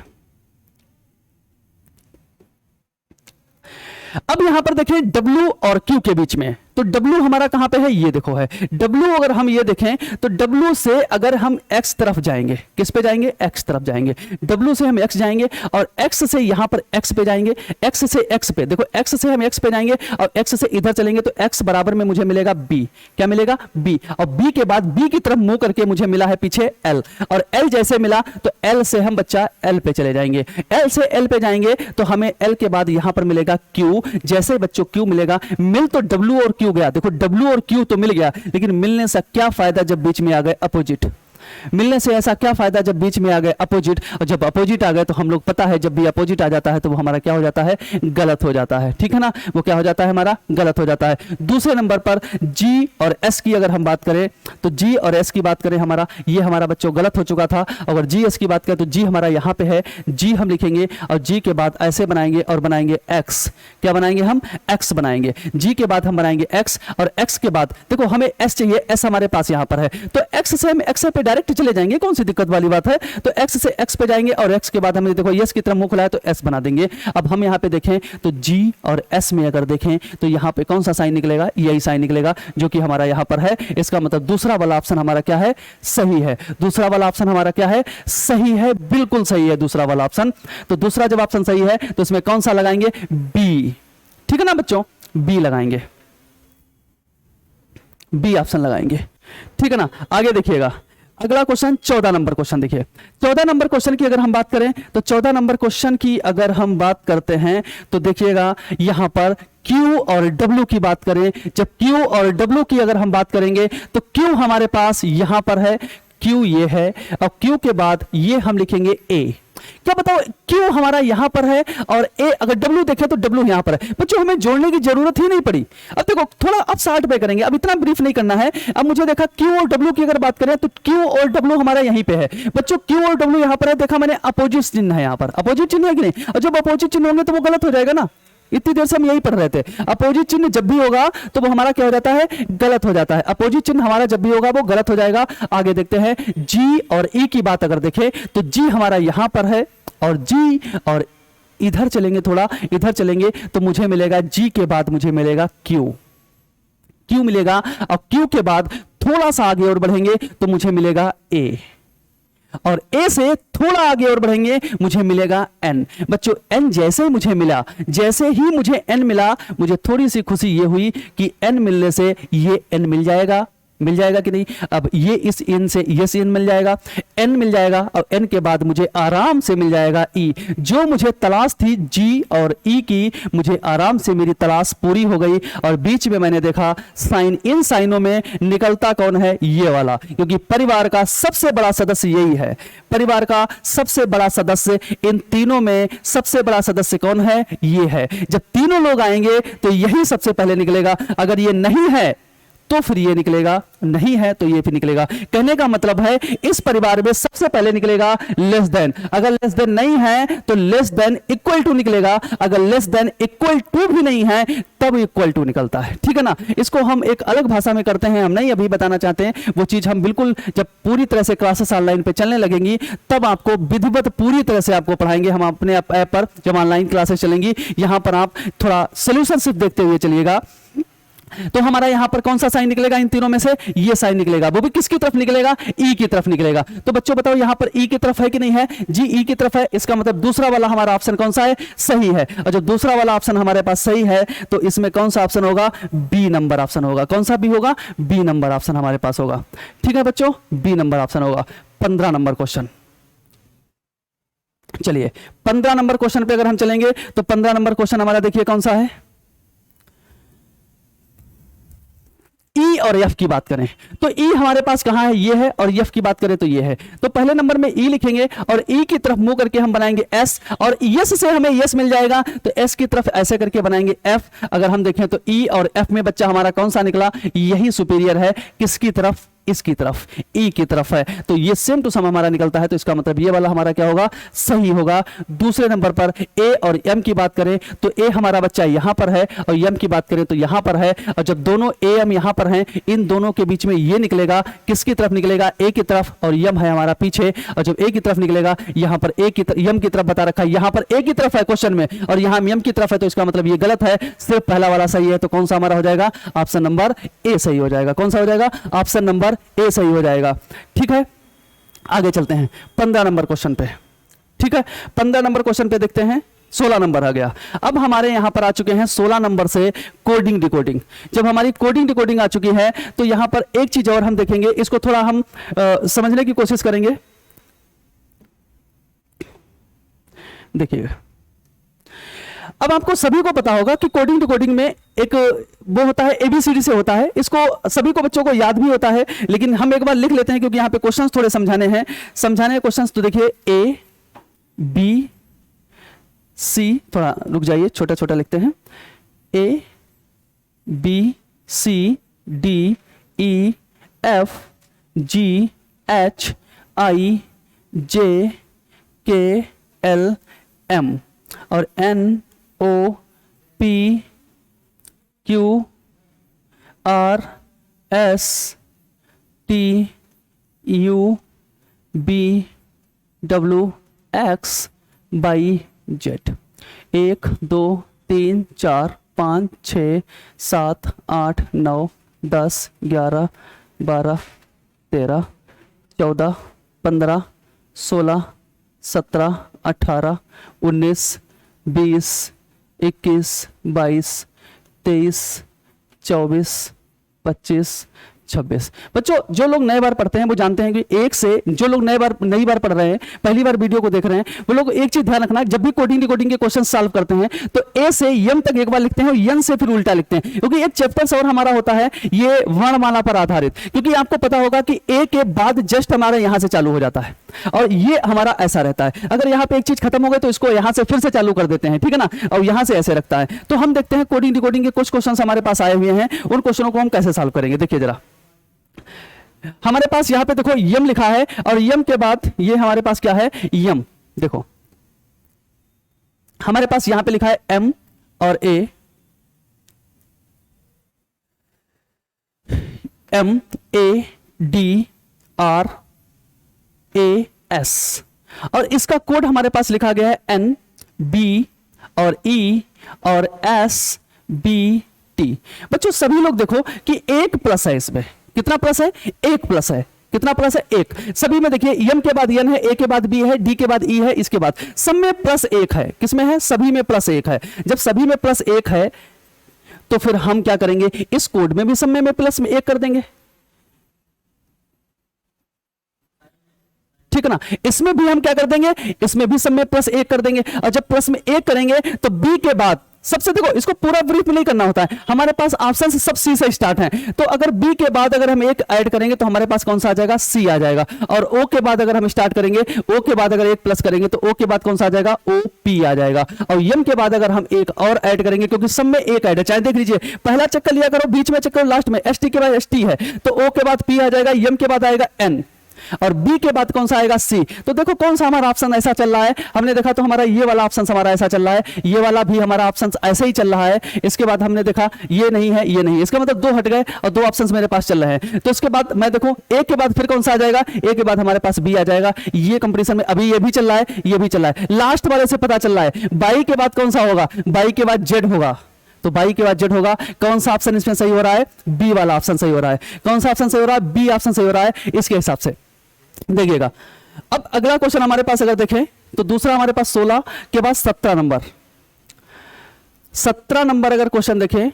अब यहां पर देखिए W और Q के बीच में, तो W हमारा कहां पे है, ये देखो है W। अगर हम ये देखें तो W से अगर हम X तरफ जाएंगे, किस पे जाएंगे, X तरफ जाएंगे। W से हम X जाएंगे और X से यहां पर X पे जाएंगे, X से X पे, देखो X से हम X पे जाएंगे और X से इधर चलेंगे तो X बराबर में मुझे मिलेगा B। क्या मिलेगा, B। और B के बाद B की तरफ मुंह करके मुझे मिला है पीछे L, और L जैसे मिला तो L से हम बच्चा L पे चले जाएंगे। L से L पे जाएंगे तो हमें L के बाद यहां पर मिलेगा Q। जैसे बच्चों Q मिलेगा, मिल तो W और Q गया, देखो W और Q तो मिल गया, लेकिन मिलने से क्या फायदा जब बीच में आ गए अपोजिट। मिलने से ऐसा क्या फायदा जब बीच में आ गए अपोजिट। और जब अपोजिट आ गए तो हम लोग पता है जब भी अपोजिट आ जाता है तो वो हमारा क्या हो जाता है, गलत हो जाता है, ठीक है ना। वो क्या हो जाता है, हमारा गलत हो जाता है। दूसरे नंबर पर G और S की अगर हम बात करें तो G और S की बात करें, हमारा ये हमारा बच्चों गलत हो चुका था। अगर G S की बात करें तो G हमारा यहाँ पे है, G हम लिखेंगे और G के बाद ऐसे बनाएंगे और बनाएंगे X। क्या बनाएंगे हम, X बनाएंगे। G के बाद हम बनाएंगे X और X के बाद देखो हमें S चाहिए, S हमारे पास यहाँ पर है तो X से हम X पे डायरेक्ट चले जाएंगे, कौन सी दिक्कत वाली बात है। तो X से X पे जाएंगे और X के बाद हमें देखो S की तरफ मुंह खुला है तो S बना देंगे। अब हम यहाँ पे देखें तो G और S में अगर देखें तो यहाँ पे कौन सा साइन निकलेगा, यही साइन निकलेगा जो कि हमारा यहाँ पर है। इसका मतलब दूसरा वाला ऑप्शन हमारा क्या है, सही है। दूसरा वाला ऑप्शन हमारा क्या है, सही है, बिल्कुल सही है दूसरा वाला ऑप्शन। तो दूसरा जब ऑप्शन सही है तो इसमें कौन सा लगाएंगे, B, ठीक है ना बच्चों, B लगाएंगे, B ऑप्शन लगाएंगे, ठीक है ना। आगे देखिएगा अगला क्वेश्चन 14 नंबर क्वेश्चन देखिए। 14 नंबर क्वेश्चन की अगर हम बात करें तो 14 नंबर क्वेश्चन की अगर हम बात करते हैं तो देखिएगा यहां पर Q और W की बात करें। जब Q और W की अगर हम बात करेंगे तो Q हमारे पास यहां पर है, Q ये है और Q के बाद ये हम लिखेंगे A। क्या बताओ, Q हमारा यहां पर है और A, अगर W देखें तो W यहां पर है। बच्चों हमें जोड़ने की जरूरत ही नहीं पड़ी। अब देखो थोड़ा अब 60 पे करेंगे, अब इतना ब्रीफ नहीं करना है। अब मुझे देखा Q और W की अगर बात करें तो Q और W हमारा यहीं पे है। बच्चों Q और W यहां पर है, देखा मैंने अपोजिट चिन्ह है, यहां पर अपोजिट चिन्ह है कि नहीं। और जब अपोजिट चिन्ह होंगे तो वो गलत हो जाएगा ना। इतनी देर से हम यही पढ़ रहे थे, अपोजिट चिन्ह जब भी होगा तो वो हमारा क्या हो जाता है, गलत हो जाता है। अपोजिट चिन्ह हमारा जब भी होगा वो गलत हो जाएगा। आगे देखते हैं G और E की बात अगर देखें तो G हमारा यहां पर है और G और इधर चलेंगे, थोड़ा इधर चलेंगे तो मुझे मिलेगा G के बाद मुझे मिलेगा Q मिलेगा और Q के बाद थोड़ा सा आगे और बढ़ेंगे तो मुझे मिलेगा A और A से थोड़ा आगे और बढ़ेंगे मुझे मिलेगा N। बच्चों N जैसे ही मुझे मिला, जैसे ही मुझे N मिला मुझे थोड़ी सी खुशी ये हुई कि N मिलने से ये N मिल जाएगा कि नहीं। अब ये इस N से ये N मिल जाएगा, N मिल जाएगा और N के बाद मुझे आराम से मिल जाएगा E। जो मुझे तलाश थी G और E की, मुझे आराम से मेरी तलाश पूरी हो गई। और बीच में मैंने देखा साइन, इन साइनों में निकलता कौन है, ये वाला, क्योंकि परिवार का सबसे बड़ा सदस्य यही है। परिवार का सबसे बड़ा सदस्य, इन तीनों में सबसे बड़ा सदस्य कौन है, ये है। जब तीनों लोग आएंगे तो यही सबसे पहले निकलेगा। अगर ये नहीं है तो फिर ये निकलेगा, नहीं है तो ये फिर निकलेगा। कहने का मतलब है इस परिवार में सबसे पहले निकलेगा लेस देन। अगर लेस देन नहीं है तो लेस देन इक्वल टू निकलेगा। अगर लेस देन इक्वल टू भी नहीं है तब इक्वल टू निकलता है, ठीक है ना। इसको हम एक अलग भाषा में करते हैं, हम नहीं अभी बताना चाहते हैं। वो चीज हम बिल्कुल जब पूरी तरह से क्लासेस ऑनलाइन पे चलने लगेंगी तब आपको विधिवत पूरी तरह से आपको पढ़ाएंगे हम अपने ऐप पर। जब ऑनलाइन क्लासेस चलेंगी यहां पर आप थोड़ा सोल्यूशन सिर्फ देखते हुए चलिएगा। तो हमारा यहां पर कौन सा साइन निकलेगा, इन तीनों में से ये साइन निकलेगा। वो भी किसकी तरफ निकलेगा, E की तरफ निकलेगा। तो बच्चों बताओ यहां पर E की तरफ है कि नहीं है, जी E की तरफ है। इसका मतलब दूसरा वाला हमारा ऑप्शन कौन सा है, सही है। और जब दूसरा वाला ऑप्शन हमारे पास सही है तो इसमें कौन सा ऑप्शन होगा, B नंबर ऑप्शन होगा। कौन सा B होगा, B नंबर ऑप्शन हमारे पास होगा, ठीक है बच्चों, B नंबर ऑप्शन होगा। 15 नंबर क्वेश्चन, चलिए 15 नंबर क्वेश्चन पे अगर हम चलेंगे तो 15 नंबर क्वेश्चन हमारा देखिए कौन सा है। E और F की बात करें तो E हमारे पास कहां है, ये है, और F की बात करें तो ये है। तो पहले नंबर में E लिखेंगे और E की तरफ मुंह करके हम बनाएंगे S, और S से हमें S मिल जाएगा तो S की तरफ ऐसे करके बनाएंगे F। अगर हम देखें तो E और F में बच्चा हमारा कौन सा निकला, यही सुपीरियर है, किसकी तरफ, इसकी तरफ, ई की तरफ है, तो ये सेम टू सम हमारा निकलता है। तो इसका मतलब ये वाला हमारा क्या होगा, सही होगा। दूसरे नंबर पर ए और एम की बात करें तो ए हमारा बच्चा यहां पर है और एम की बात करें तो यहां पर है, और जब दोनों ए एम यहां पर हैं, इन दोनों के बीच में ये निकलेगा, किसकी तरफ निकलेगा, ए की तरफ, और एम है हमारा पीछे, और जब ए की तरफ निकलेगा यहां पर ए की एम की तरफ बता रखा है, यहां पर ए की तरफ है क्वेश्चन में और यहां एम की तरफ है, तो इसका मतलब ये गलत है, सिर्फ पहला वाला सही है। तो कौन सा हमारा हो जाएगा, ऑप्शन नंबर ए सही हो जाएगा। कौन सा हो जाएगा, ऑप्शन नंबर ए सही हो जाएगा। ठीक है, आगे चलते हैं 15 नंबर क्वेश्चन पे। ठीक है, 15 नंबर क्वेश्चन पे देखते हैं, 16 नंबर आ गया। अब हमारे यहां पर आ चुके हैं 16 नंबर से कोडिंग डिकोडिंग। जब हमारी कोडिंग डिकोडिंग आ चुकी है तो यहां पर एक चीज और हम देखेंगे, इसको थोड़ा हम समझने की कोशिश करेंगे। देखिएगा, अब आपको सभी को पता होगा कि कोडिंग डिकोडिंग में एक वो होता है, एबीसीडी से होता है, इसको सभी को बच्चों को याद भी होता है, लेकिन हम एक बार लिख लेते हैं क्योंकि यहां पे क्वेश्चंस थोड़े समझाने हैं। समझाने क्वेश्चंस तो देखिए ए बी सी, थोड़ा रुक जाइए, छोटा छोटा लिखते हैं, A B C D E F G H I J K L M और N O P Q R S T U V W X Y Z. 1 2 3 4 5 6 7 8 9 10 11 12 13 14 15 16 17 18 19 20 21 22 23 24 25 26। बच्चों जो लोग नए बार पढ़ते हैं वो जानते हैं कि एक से, जो लोग नई बार पढ़ रहे हैं, पहली बार वीडियो को देख रहे हैं, वो लोग एक चीज ध्यान रखना, जब भी कोडिंग डिकोडिंग के क्वेश्चन सॉल्व करते हैं तो ए से यम तक एक बार लिखते हैं और यन से फिर उल्टा लिखते हैं, क्योंकि एक चैप्टर और हमारा होता है ये वर्णमाला पर आधारित, क्योंकि आपको पता होगा कि ए के बाद जस्ट हमारा यहां से चालू हो जाता है और ये हमारा ऐसा रहता है। अगर यहां पे एक चीज खत्म हो गई तो इसको यहां से फिर से चालू कर देते हैं, ठीक है ना, और यहां से ऐसे रखता है। तो हम देखते हैं कोडिंग डिकोडिंग के कुछ क्वेश्चन हमारे पास आए हुए हैं, उन क्वेश्चनों को हम कैसे सॉल्व करेंगे। देखिए जरा, हमारे पास यहां पे देखो यम लिखा है और यम के बाद ये हमारे पास क्या है, यम। देखो हमारे पास यहां पे लिखा है एम और A, M A D R A S, और इसका कोड हमारे पास लिखा गया है एन बी और ई और एस बी टी। बच्चों सभी लोग देखो कि एक प्लस है, इसमें कितना प्लस है, एक प्लस है, कितना प्लस है, एक। सभी में देखिए एम के बाद एन है, ए के बाद बी है, डी के बाद ई है, इसके बाद सब में प्लस एक है। किसमें है, सभी में प्लस एक है। जब सभी में प्लस एक है तो फिर हम क्या करेंगे, इस कोड में भी सब में प्लस में एक कर देंगे, ठीक है ना। इसमें भी हम क्या कर देंगे, इसमें भी सब में प्लस एक कर देंगे, और जब प्लस में एक करेंगे तो बी के बाद सबसे, देखो इसको पूरा ब्रीफ नहीं करना होता है, हमारे पास ऑप्शन सब सी से स्टार्ट हैं, तो अगर बी के बाद अगर हम एक ऐड करेंगे तो हमारे पास कौन सा आ जाएगा, सी आ जाएगा, और ओ के बाद अगर हम स्टार्ट करेंगे, ओ के बाद अगर एक प्लस करेंगे तो ओ के बाद कौन सा आ जाएगा, ओ पी आ जाएगा, और एम के बाद अगर हम एक और ऐड करेंगे, क्योंकि सब में एक ऐड है, चाहे देख लीजिए पहला चक्कर लिया करो, बीच में चक्कर, लास्ट में एस टी के बाद एस टी है, तो ओ के बाद पी आ जाएगा, एम के बाद आएगा एन, और बी के बाद कौन सा आएगा, सी। तो देखो कौन सा हमारा ऑप्शन ऐसा चल रहा है, हमने देखा तो हमारा ये वाला ऑप्शन हमारा ऐसा चल रहा है, ये वाला भी हमारा ऑप्शन ऐसे ही चल रहा है। इसके बाद हमने देखा ये नहीं है, ये नहीं, इसका मतलब दो हट गए और दो ऑप्शंस मेरे पास चल रहे हैं। तो इसके बाद मैं देखूं ए के बाद फिर कौन सा आ जाएगा, ए के बाद हमारे पास बी आ जाएगा। ये कंपटीशन में अभी ये भी चल रहा है, ये भी चल रहा है, लास्ट वाले से पता चल रहा है बाई के बाद कौन सा होगा, बाई के बाद जेड होगा, तो बाई के बाद जेड होगा। कौन सा ऑप्शन इसमें सही हो रहा है, बी वाला ऑप्शन सही हो रहा है। कौन सा ऑप्शन सही हो रहा है, बी ऑप्शन सही हो रहा है, इसके हिसाब से देखिएगा। अब अगला क्वेश्चन हमारे पास अगर देखें तो दूसरा हमारे पास 16 के बाद 17 नंबर, 17 नंबर अगर क्वेश्चन देखें,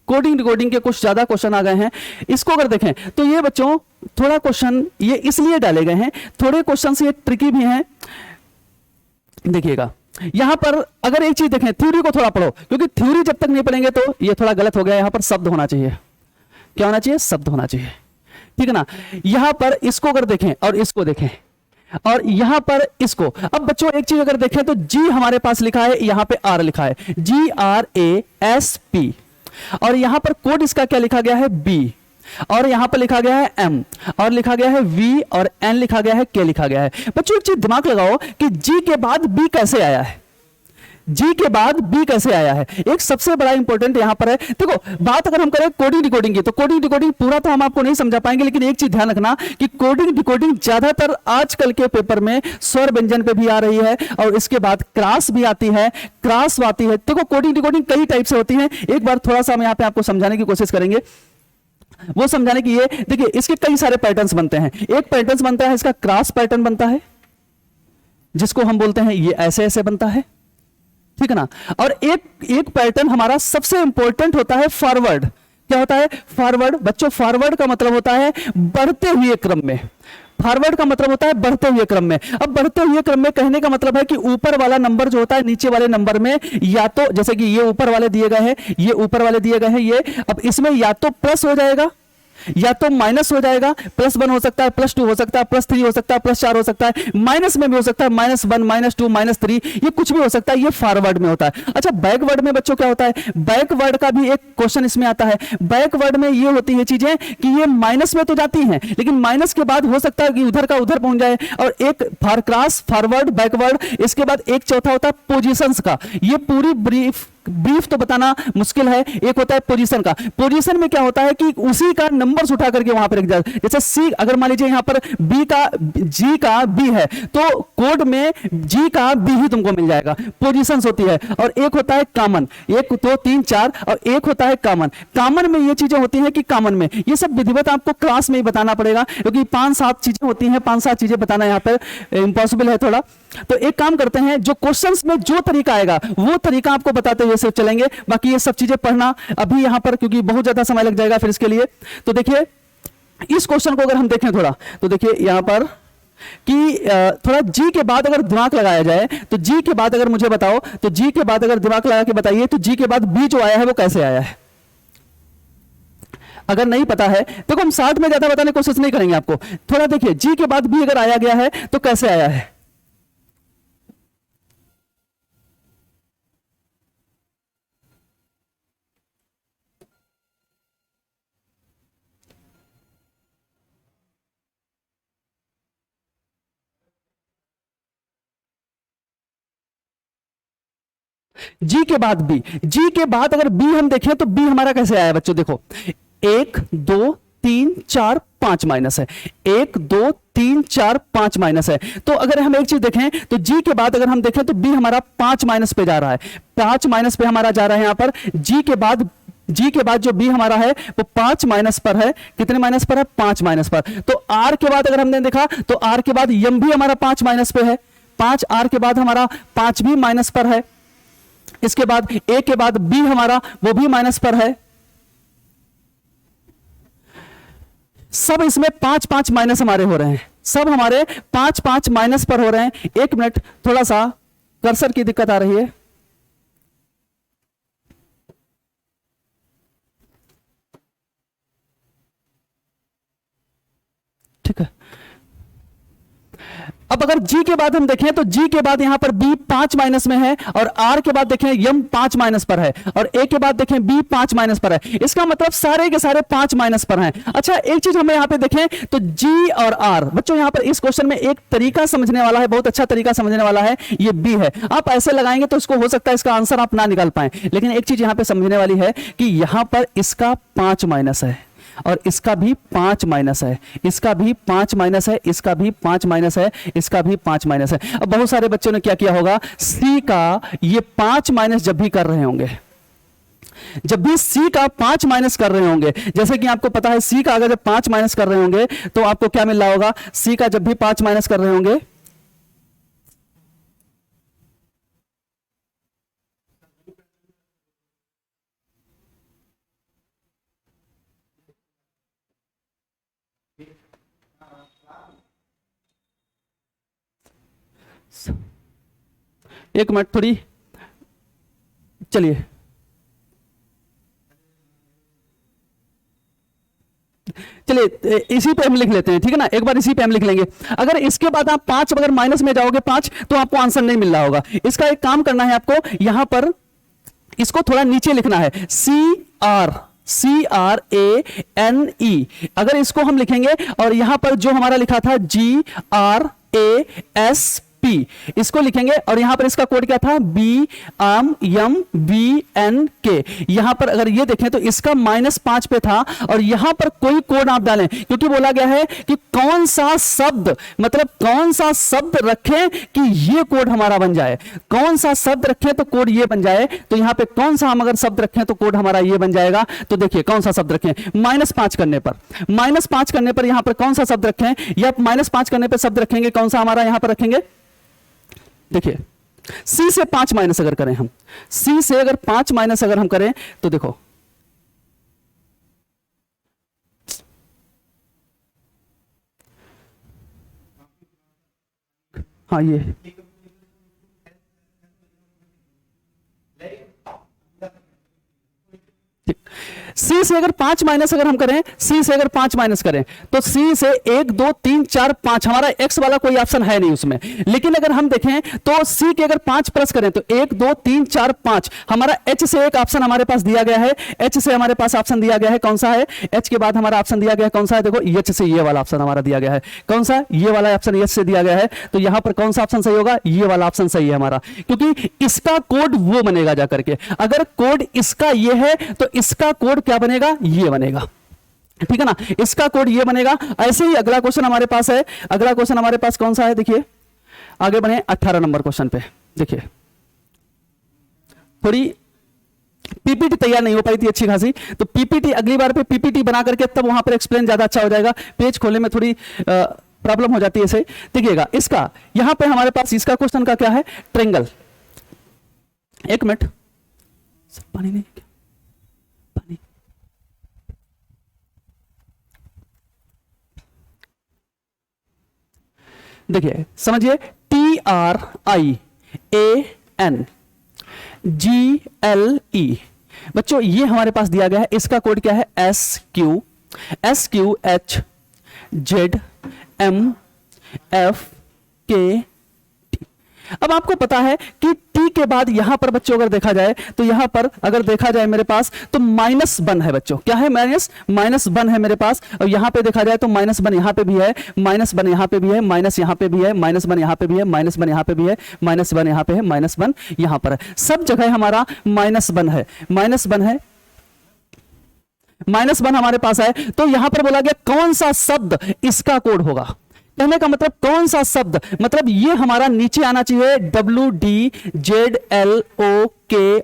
कोडिंग डिकोडिंग के कुछ ज्यादा क्वेश्चन आ गए हैं। इसको अगर देखें तो ये बच्चों थोड़ा क्वेश्चन ये इसलिए डाले गए हैं, थोड़े क्वेश्चन ये ट्रिकी भी हैं। देखिएगा यहां पर अगर एक चीज देखें, थ्योरी को थोड़ा पढ़ो, क्योंकि थ्योरी जब तक नहीं पढ़ेंगे तो ये थोड़ा गलत हो गया। यहां पर शब्द होना चाहिए, क्या होना चाहिए, शब्द होना चाहिए, ठीक है ना। यहां पर इसको अगर देखें और इसको देखें और यहां पर इसको, अब बच्चों एक चीज अगर देखें तो जी हमारे पास लिखा है, यहां पे आर लिखा है, GRASP, और यहां पर कोड इसका क्या लिखा गया है, बी। और यहां पर लिखा गया है m, और लिखा गया है v, और n लिखा गया है, k लिखा गया है। बच्चों एक चीज दिमाग लगाओ कि g के बाद b कैसे आया है, जी के बाद बी कैसे आया है। एक सबसे बड़ा इंपॉर्टेंट यहां पर है, देखो बात अगर हम करें कोडिंग डिकोडिंग की, तो कोडिंग डिकोडिंग पूरा तो हम आपको नहीं समझा पाएंगे, लेकिन एक चीज ध्यान रखना कि कोडिंग डिकोडिंग ज्यादातर आजकल के पेपर में स्वर व्यंजन पे भी आ रही है, और इसके बाद क्रास भी आती है, क्रास आती है। देखो कोडिंग डिकोडिंग कई टाइप से होती है, एक बार थोड़ा सा हम यहां पे आपको समझाने की कोशिश करेंगे। वो समझाने की ये देखिए, इसके कई सारे पैटर्न्स बनते हैं। एक पैटर्न बनता है इसका क्रॉस पैटर्न बनता है, जिसको हम बोलते हैं ये ऐसे ऐसे बनता है, ठीक है ना। और एक पैटर्न हमारा सबसे इंपॉर्टेंट होता है फॉरवर्ड। क्या होता है फॉरवर्ड? बच्चों फॉरवर्ड का मतलब होता है बढ़ते हुए क्रम में। फॉरवर्ड का मतलब होता है बढ़ते हुए क्रम में। अब बढ़ते हुए क्रम में कहने का मतलब है कि ऊपर वाला नंबर जो होता है नीचे वाले नंबर में या तो, जैसे कि ये ऊपर वाले दिए गए हैं, ये ऊपर वाले दिए गए हैं, ये अब इसमें या तो प्लस हो जाएगा या तो माइनस हो जाएगा। +1 हो सकता है, +2 हो सकता है, +3 हो सकता है, +4 हो सकता है, माइनस में भी हो सकता है, -1 -2 -3, ये कुछ भी हो सकता है। ये फॉरवर्ड में होता है। अच्छा बैकवर्ड में बच्चों क्या होता है? बैकवर्ड का भी एक क्वेश्चन इसमें आता है। बैकवर्ड में ये होती है चीजें कि ये माइनस में तो जाती हैं, लेकिन माइनस के बाद हो सकता है कि उधर का उधर पहुंच जाए। और एक क्रॉस, फॉरवर्ड, बैकवर्ड, इसके बाद एक चौथा होता है पोजीशंस का। ये पूरी ब्रीफ तो बताना मुश्किल है। एक होता है पोजीशन का। पोजीशन में क्या होता है कि उसी का नंबर्स उठा करके वहां पर रख दिया। जैसे सी, अगर मान लीजिए यहां पर बी का जी का बी है, तो कोड में जी का बी ही तुमको मिल जाएगा। पोजीशंस होती है। और एक होता है कॉमन, 1 2 3 4, और एक होता है कॉमन। कॉमन में ये चीजें होती हैं कि कॉमन में ये सब विधिवत आपको क्लास में ही बताना पड़ेगा, क्योंकि 5-7 चीजें होती हैं। 5-7 चीजें बताना यहां पर इम्पॉसिबल है थोड़ा। तो एक काम करते हैं, जो क्वेश्चंस में जो तरीका आएगा वो तरीका आपको बताते हुए सिर्फ चलेंगे। बाकी ये सब चीजें पढ़ना अभी यहां पर, क्योंकि बहुत ज्यादा समय लग जाएगा फिर इसके लिए। तो देखिए इस क्वेश्चन को अगर हम देखें थोड़ा, तो देखिए यहां पर कि थोड़ा जी के बाद अगर दिमाग लगाया जाए, तो जी के बाद अगर मुझे बताओ, तो जी के बाद अगर दिमाग लगा के बताइए, तो जी के बाद बी जो आया है वो कैसे आया है? अगर नहीं पता है तो हम 60 में ज्यादा बताने की कोशिश नहीं करेंगे आपको। थोड़ा देखिए जी के बाद बी अगर आया गया है तो कैसे आया है? जी के बाद बी, जी के बाद अगर बी हम देखें तो बी हमारा कैसे आया बच्चों? देखो 1 2 3 4 5 माइनस है, 1 2 3 4 5 माइनस है। तो अगर हम एक चीज देखें तो जी के बाद अगर हम देखें तो बी हमारा 5 माइनस पे जा रहा है। 5 माइनस पे हमारा जा रहा है यहां पर। जी के बाद जो बी हमारा है वो 5 माइनस पर है। कितने माइनस पर है? 5 माइनस पर। तो आर के बाद अगर हमने देखा तो आर के बाद यम भी हमारा 5 माइनस पे है। 5 आर के बाद हमारा 5 भी माइनस पर है। इसके बाद ए के बाद बी हमारा वो भी माइनस पर है। सब इसमें 5-5 माइनस हमारे हो रहे हैं, सब हमारे 5-5 माइनस पर हो रहे हैं। 1 मिनट, थोड़ा सा कर्सर की दिक्कत आ रही है। ठीक है। अब अगर जी के बाद हम देखें तो जी के बाद यहां पर बी 5 माइनस में है, और आर के बाद देखें यम 5 माइनस पर है, और ए के बाद देखें बी 5 माइनस पर है। इसका मतलब सारे के सारे 5 माइनस पर हैं। अच्छा एक चीज हमें यहां पे देखें तो जी और आर, बच्चों यहां पर इस क्वेश्चन में एक तरीका समझने वाला है, बहुत अच्छा तरीका समझने वाला है। ये बी है, आप ऐसे लगाएंगे तो इसको हो सकता है इसका आंसर आप ना निकाल पाए, लेकिन एक चीज यहां पर समझने वाली है कि यहां पर इसका 5 माइनस है, और इसका भी 5 माइनस है, इसका भी 5 माइनस है, इसका भी 5 माइनस है, इसका भी 5 माइनस है। अब बहुत सारे बच्चों ने क्या किया होगा, सी का ये 5 माइनस जब भी कर रहे होंगे, जब भी सी का 5 माइनस कर रहे होंगे, जैसे कि आपको पता है सी का अगर जब 5 माइनस कर रहे होंगे तो आपको क्या मिल रहा होगा? सी का जब भी 5 माइनस कर रहे होंगे एक मिनट, थोड़ी चलिए इसी पे हम लिख लेते हैं, ठीक है ना। एक बार इसी पे हम लिख लेंगे। अगर इसके बाद आप 5 अगर माइनस में जाओगे 5 तो आपको आंसर नहीं मिल रहा होगा। इसका एक काम करना है आपको, यहां पर इसको थोड़ा नीचे लिखना है, सी आर CRANE, अगर इसको हम लिखेंगे और यहां पर जो हमारा लिखा था GRASP, इसको लिखेंगे और यहां पर इसका कोड क्या था BMBNK। यहां पर अगर ये देखें तो इसका -5 पे था और यहां पर कोई कोड आप डालें, क्योंकि बोला गया है कि कौन सा शब्द, मतलब कौन सा शब्द रखें कि ये कोड हमारा बन जाए, कौन सा शब्द रखें तो कोड ये बन जाए। तो यहां पे कौन सा हम अगर शब्द रखें तो कोड हमारा ये बन जाएगा। तो देखिए कौन सा शब्द रखें, -5 करने पर, -5 करने पर यहां पर कौन सा शब्द रखें, या -5 करने पर शब्द रखेंगे कौन सा हमारा यहां पर रखेंगे। देखिए C से 5 माइनस अगर करें हम, C से अगर 5 माइनस अगर हम करें तो देखो हाँ ये C से अगर 5 माइनस अगर हम करें, C से अगर 5 माइनस करें तो C से 1 2 3 4 5, हमारा X वाला कोई ऑप्शन है नहीं उसमें। लेकिन अगर हम देखें तो C के अगर 5 प्लस करें तो 1 2 3 4 5, हमारा H से एक ऑप्शन हमारे पास दिया गया है। H से हमारे पास ऑप्शन दिया गया है कौन सा है, H के बाद हमारा ऑप्शन दिया गया है कौन सा है, देखो H से ये वाला ऑप्शन हमारा दिया गया है, कौन सा, ये वाला ऑप्शन H से दिया गया है। तो यहां पर कौन सा ऑप्शन सही होगा, ये वाला ऑप्शन सही है हमारा, क्योंकि इसका कोड वो बनेगा जाकर के। अगर कोड इसका ये है तो इसका कोड क्या बनेगा, ये बनेगा, ठीक है ना, इसका कोड ये बनेगा। ऐसे ही अगला क्वेश्चन हमारे पास है, अगला क्वेश्चन हमारे पास कौन सा है, देखिए आगे बढ़े 18 नंबर क्वेश्चन पे। देखिए थोड़ी पीपीटी तैयार नहीं हो पाई थी अच्छी खासी, तो पीपीटी अगली बार पे पीपीटी बना करके तब वहां पर एक्सप्लेन ज्यादा अच्छा हो जाएगा, पेज खोलने में थोड़ी प्रॉब्लम हो जाती है। इसे देखिएगा, इसका यहां पे हमारे पास इसका क्वेश्चन का क्या है, ट्रेंगल। एक मिनट, पानी नहीं, पानी, देखिए समझिए, TRIANGLE, बच्चों ये हमारे पास दिया गया है, इसका कोड क्या है SQHZMFK। अब आपको पता है कि T के बाद यहां पर बच्चों अगर देखा जाए तो यहां पर अगर देखा जाए मेरे पास तो -1 है बच्चों, क्या है, -1 है मेरे पास। और यहां पे देखा जाए तो -1 यहां पे भी है, -1 यहां पे भी है, माइनस यहां पे भी है, -1 यहां पे भी है, -1 यहां पे भी है, -1 यहां पे है, -1 यहां पर है, सब जगह हमारा -1 है, -1 है, -1 हमारे पास है। तो यहां पर बोला गया कौन सा शब्द इसका कोड होगा, कहने का मतलब कौन सा शब्द, मतलब ये हमारा नीचे आना चाहिए WDZLOK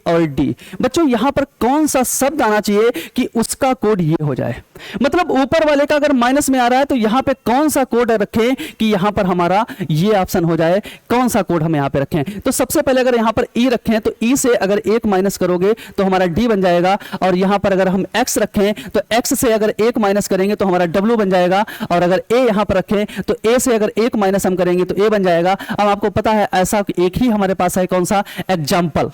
और D। बच्चों यहां पर कौन सा शब्द आना चाहिए कि उसका कोड ये हो जाए, मतलब ऊपर वाले का अगर माइनस में आ रहा है तो यहां पे कौन सा कोड रखें कि यहां पर हमारा ये ऑप्शन हो जाए, कौन सा कोड हम यहां पे रखें। तो सबसे पहले अगर यहां पर E रखें तो E से अगर 1 माइनस करोगे तो हमारा D बन जाएगा, और यहां पर अगर हम X रखें तो X से अगर 1 माइनस करेंगे तो हमारा W बन जाएगा, और अगर A यहां पर रखें तो A से अगर 1 माइनस हम करेंगे तो A बन जाएगा। अब आपको पता है ऐसा एक ही हमारे पास है, कौन सा, एग्जाम्पल।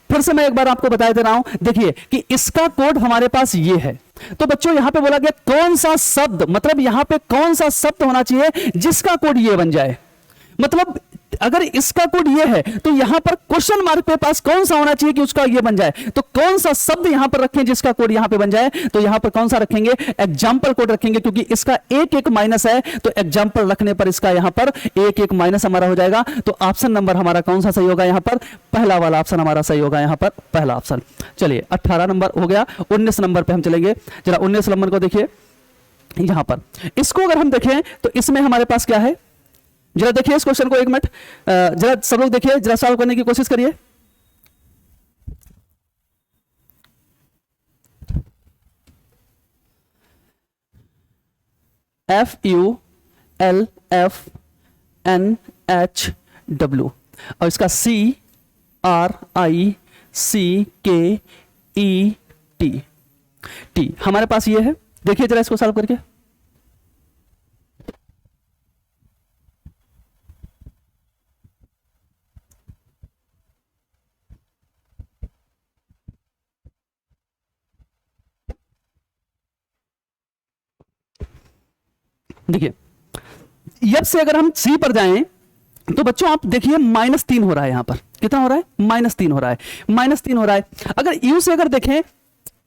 फिर से मैं एक बार आपको बता दे रहा हूं, देखिए कि इसका कोड हमारे पास ये है। तो बच्चों यहां पे बोला गया कौन सा शब्द, मतलब यहां पे कौन सा शब्द होना चाहिए जिसका कोड ये बन जाए, मतलब अगर इसका कोड ये है तो यहां पर क्वेश्चन मार्क पे पास कौन सा होना चाहिए कि उसका ये बन जाए। तो कौन सा शब्द यहां पर रखें जिसका कोड यहां पे बन जाए, तो यहां पर कौन सा रखेंगे, एग्जाम्पल कोड रखेंगे, क्योंकि इसका 1 माइनस है तो एग्जाम्पल रखने पर इसका यहां पर 1 माइनस हमारा हो जाएगा। तो ऑप्शन नंबर हमारा कौन सा सही होगा, यहां पर पहला वाला ऑप्शन हमारा सही होगा, यहां पर पहला ऑप्शन। चलिए 18 नंबर हो गया, 19 नंबर पे हम चलेंगे। जरा 19 नंबर को देखिए, यहां पर इसको अगर हम देखें तो इसमें हमारे पास क्या है, जरा देखिए इस क्वेश्चन को, एक मिनट जरा सब लोग देखिए, जरा सॉल्व करने की कोशिश करिए। FULFNHW और इसका CRICKET हमारे पास ये है। देखिए जरा इसको सॉल्व करके, देखिए यब से अगर हम C पर जाएं तो बच्चों आप देखिए -3 हो रहा है, यहां पर कितना हो रहा है, -3 हो रहा है, -3 हो रहा है। अगर U से अगर देखें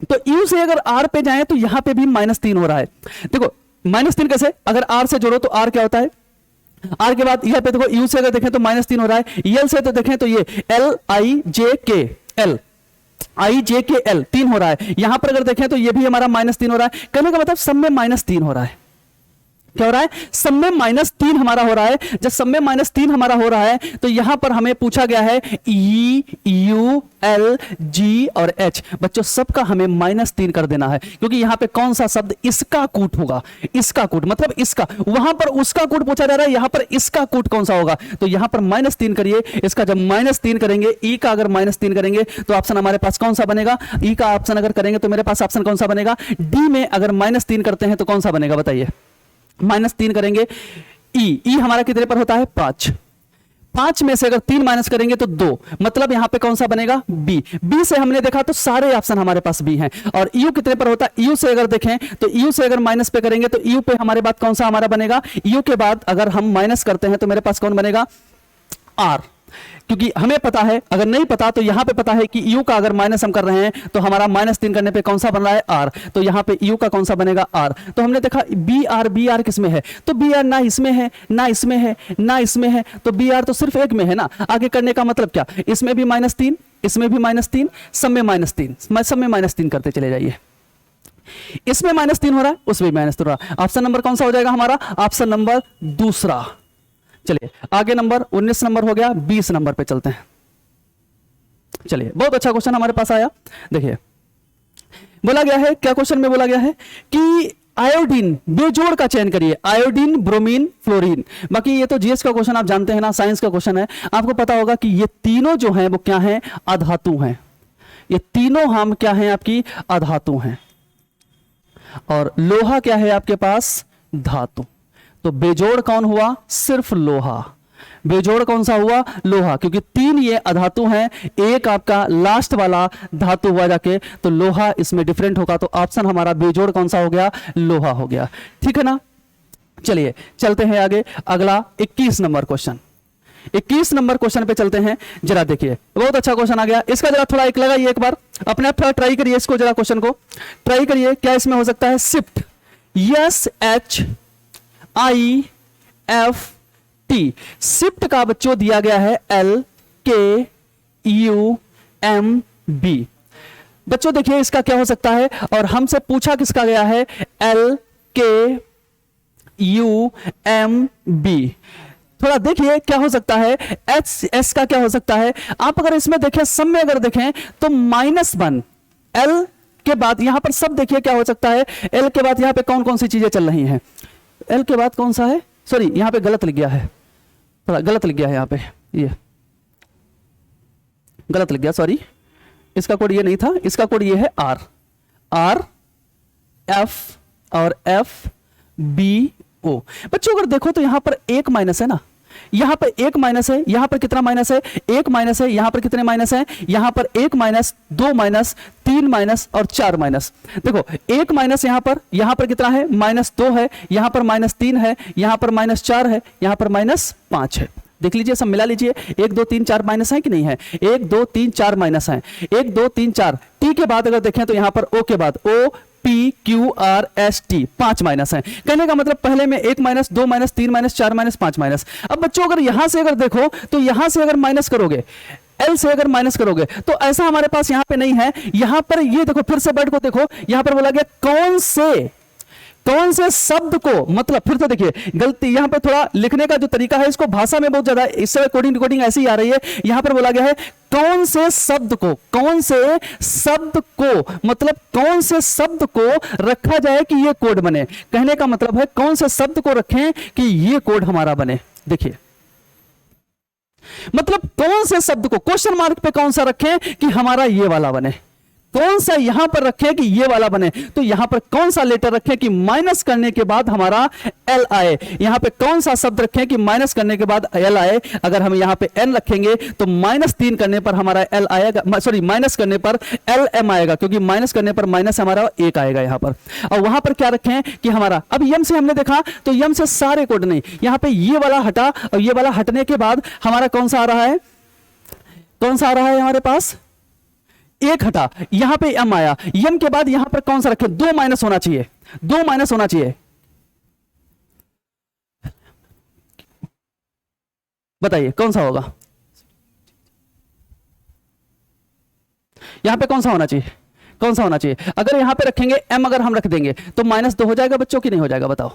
तो यू से अगर आर पे जाए तो यहां पे भी -3 हो रहा है। देखो -3 कैसे, अगर आर से जोड़ो तो आर क्या होता है, आर के बाद यहां पे देखो यू से अगर देखें तो -3 हो रहा है, यल से तो देखें तो ये LIJKL 3 हो रहा है, यहां पर अगर देखें तो ये भी हमारा -3 हो रहा है। कहने का मतलब सब में -3 हो रहा है। क्या हो रहा है, सब में -3 हमारा हो रहा है। जब सब में -3 हमारा हो रहा है तो यहां पर हमें पूछा गया है E U L G और H, बच्चों सबका हमें -3 कर देना है, क्योंकि यहां पे कौन सा शब्द इसका कूट होगा, इसका कूट मतलब इसका, वहां पर उसका कूट पूछा जा रहा है, यहां पर इसका कूट कौन सा होगा, तो यहां पर -3 करिए। इसका जब -3 करेंगे, ई का अगर -3 करेंगे तो ऑप्शन हमारे पास कौन सा बनेगा, ई का ऑप्शन अगर करेंगे तो मेरे पास ऑप्शन कौन सा बनेगा, डी में अगर -3 करते हैं तो कौन सा बनेगा बताइए, -3 करेंगे, ई हमारा कितने पर होता है 5 में से अगर 3 माइनस करेंगे तो 2, मतलब यहां पे कौन सा बनेगा बी से हमने देखा तो सारे ऑप्शन हमारे पास बी हैं। और यू कितने पर होता है, यू से अगर देखें तो यू से अगर माइनस पे करेंगे तो यू पे हमारे बाद कौन सा हमारा बनेगा, यू के बाद अगर हम माइनस करते हैं तो मेरे पास कौन बनेगा आर, क्योंकि हमें पता है, अगर नहीं पता तो यहां पे पता है कि u का अगर माइनस हम कर रहे हैं तो हमारा -3 करने पे कौन सा बन रहा है r, तो यहां पे u का कौन सा बनेगा r। तो हमने देखा बी आर किस में है, तो बी आर ना इसमें है ना इसमें है ना इसमें है, तो बी आर तो सिर्फ एक में है ना। आगे करने का मतलब क्या, इसमें भी -3 इसमें भी -3, सब में -3, सब में -3 करते चले जाइए। इसमें -3 हो रहा है, उसमें -3 हो रहा है। ऑप्शन नंबर कौन सा हो जाएगा हमारा, ऑप्शन नंबर दूसरा। चलिए आगे नंबर 19 नंबर हो गया, 20 नंबर पे चलते हैं। चलिए बहुत अच्छा क्वेश्चन हमारे पास आया। देखिए बोला गया है, क्या क्वेश्चन में बोला गया है कि आयोडीन बेजोड़ का चयन करिए, आयोडीन ब्रोमीन फ्लोरीन। बाकी ये तो जीएस का क्वेश्चन आप जानते हैं ना, साइंस का क्वेश्चन है, आपको पता होगा कि ये तीनों जो हैं वो क्या हैं, अधातु हैं। ये तीनों हम क्या हैं, आपकी अधातु हैं, और लोहा क्या है आपके पास, धातु। तो बेजोड़ कौन हुआ, सिर्फ लोहा। बेजोड़ कौन सा हुआ, लोहा, क्योंकि 3 ये अधातु हैं, एक आपका लास्ट वाला धातु हुआ जाके, तो लोहा इसमें डिफरेंट होगा। तो ऑप्शन हमारा बेजोड़ कौन सा हो गया, लोहा हो गया। ठीक है ना। चलिए चलते हैं आगे, अगला 21 नंबर क्वेश्चन। 21 नंबर क्वेश्चन पे चलते हैं। जरा देखिए बहुत अच्छा क्वेश्चन आ गया, इसका जरा थोड़ा एक लगाइए, एक बार अपने आप थोड़ा ट्राई करिए इसको, जरा क्वेश्चन को ट्राई करिए, क्या इसमें हो सकता है, शिफ्ट SHIFT, शिफ्ट का बच्चों दिया गया है LKUMB। बच्चों देखिए इसका क्या हो सकता है, और हमसे पूछा किसका गया है, LKUMB। थोड़ा देखिए क्या हो सकता है, एस का क्या हो सकता है। आप अगर इसमें देखें, सब में अगर देखें तो -1, एल के बाद यहां पर सब देखिए क्या हो सकता है, एल के बाद यहां पे कौन कौन सी चीजें चल रही हैं, एल के बाद कौन सा है, सॉरी यहां पे गलत लिख गया है, थोड़ा गलत लिख गया है, यहां पे ये गलत लिख गया, सॉरी इसका कोड ये नहीं था, इसका कोड ये है आर, आर एफ और एफ बी ओ। बच्चों अगर देखो तो यहां पर एक माइनस है ना, यहां पर एक माइनस है, यहां पर कितना माइनस है, एक माइनस है, यहां पर कितने माइनस है, यहां पर एक माइनस, 2 माइनस, 3 माइनस और 4 माइनस। देखो एक माइनस यहां पर कितना है, -2 है, यहां पर -3 है, यहां पर -4 है, यहां पर -5 है। देख लीजिए सब मिला लीजिए, 1 2 3 4 माइनस है कि नहीं है, 1 2 3 4 माइनस है, 1 2 3 4। टी के बाद अगर देखें तो यहां पर ओ के बाद O P Q R S T 5 minus है। कहने का मतलब पहले में 1 minus, 2 minus, 3 minus, 4 minus, 5 minus. अब बच्चों अगर यहां से अगर देखो तो यहां से अगर माइनस करोगे, एल से अगर माइनस करोगे तो ऐसा हमारे पास यहां पे नहीं है। यहां पर ये देखो, फिर से वर्ड को देखो, यहां पर बोला गया कौन से शब्द को, मतलब फिर तो देखिए गलती यहां पे थोड़ा लिखने का जो तरीका है, इसको भाषा में बहुत ज्यादा इस समय कोडिंग ऐसी आ रही है। यहां पर बोला गया है कौन से शब्द को मतलब कौन से शब्द को रखा जाए कि ये कोड बने। कहने का मतलब है कौन से शब्द को रखें कि ये कोड हमारा बने। देखिए मतलब कौन से शब्द को क्वेश्चन मार्क पे कौन सा रखें कि हमारा ये वाला बने, कौन सा यहां पर रखें कि ये वाला बने। तो यहां पर कौन सा लेटर रखें कि माइनस करने के बाद हमारा एल आए, यहां पे कौन सा शब्द रखें कि माइनस करने के बाद एल आए। अगर हम यहां पे एन रखेंगे तो -3 करने पर हमारा एल आएगा, सॉरी माइनस करने पर एल एम आएगा, क्योंकि माइनस करने पर माइनस हमारा 1 आएगा यहां पर। और वहां पर क्या रखें कि हमारा, अब यम से हमने देखा तो यम से सारे कोड नहीं, यहां पे ये वाला हटा और ये वाला हटने के बाद हमारा कौन सा आ रहा है, हमारे पास एक हटा, यहां पे m आया, m के बाद यहां पर कौन सा रखें, 2 माइनस होना चाहिए, 2 माइनस होना चाहिए, बताइए कौन सा होगा, यहां पे कौन सा होना चाहिए, कौन सा होना चाहिए, अगर यहां पे रखेंगे m, अगर हम रख देंगे तो -2 हो जाएगा बच्चों की नहीं हो जाएगा, बताओ।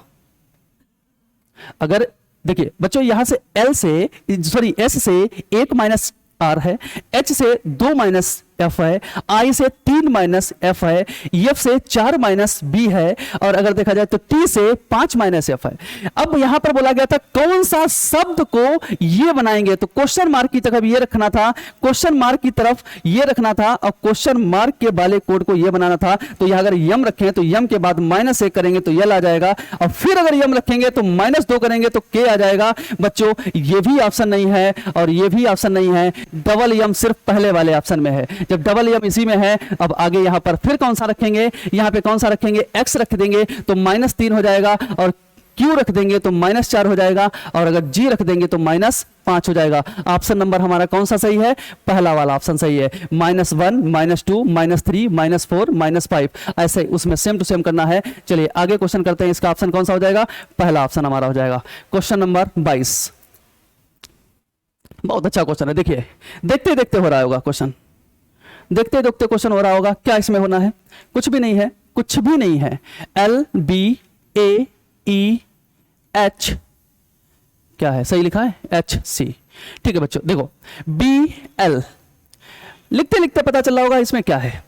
अगर देखिए बच्चों यहां से L से सॉरी S से 1 माइनस R है, H से 2 माइनस F है, I से 3 माइनस F है, F से 4 माइनस B है, और अगर देखा जाए तो T से 5 माइनस F है। अब यहां पर बोला गया था कौन सा शब्द को ये बनाएंगे, तो क्वेश्चन मार्क की तरफ ये रखना था, क्वेश्चन मार्क की तरफ ये रखना था, और क्वेश्चन मार्क के वाले कोड को ये बनाना था। तो यहां अगर यम रखें तो यम के बाद -1 करेंगे तो यल आ जाएगा, और फिर अगर यम रखेंगे तो -2 करेंगे तो के आ जाएगा। बच्चों ये भी ऑप्शन नहीं है और ये भी ऑप्शन नहीं है, डबल यम सिर्फ पहले वाले ऑप्शन में है। जब डबल यम इसी में है, अब आगे यहां पर फिर कौन सा रखेंगे, यहां पे कौन सा रखेंगे, x रख देंगे तो -3 हो जाएगा, और q रख देंगे तो -4 हो जाएगा, और अगर g रख देंगे तो -5 हो जाएगा। ऑप्शन नंबर हमारा कौन सा सही है, पहला वाला ऑप्शन सही है। -1 -2 -3 -4 -5 ऐसे उसमें सेम टू सेम करना है। चलिए आगे क्वेश्चन करते हैं, इसका ऑप्शन कौन सा हो जाएगा, पहला ऑप्शन हमारा हो जाएगा। क्वेश्चन नंबर 22, बहुत अच्छा क्वेश्चन है, देखिए देखते देखते हो रहा होगा क्वेश्चन, देखते देखते क्वेश्चन हो रहा होगा। क्या इसमें होना है, कुछ भी नहीं है, कुछ भी नहीं है। LBAEH क्या है, सही लिखा है, HC, ठीक है बच्चों। देखो BL लिखते लिखते पता चल रहा होगा इसमें क्या है,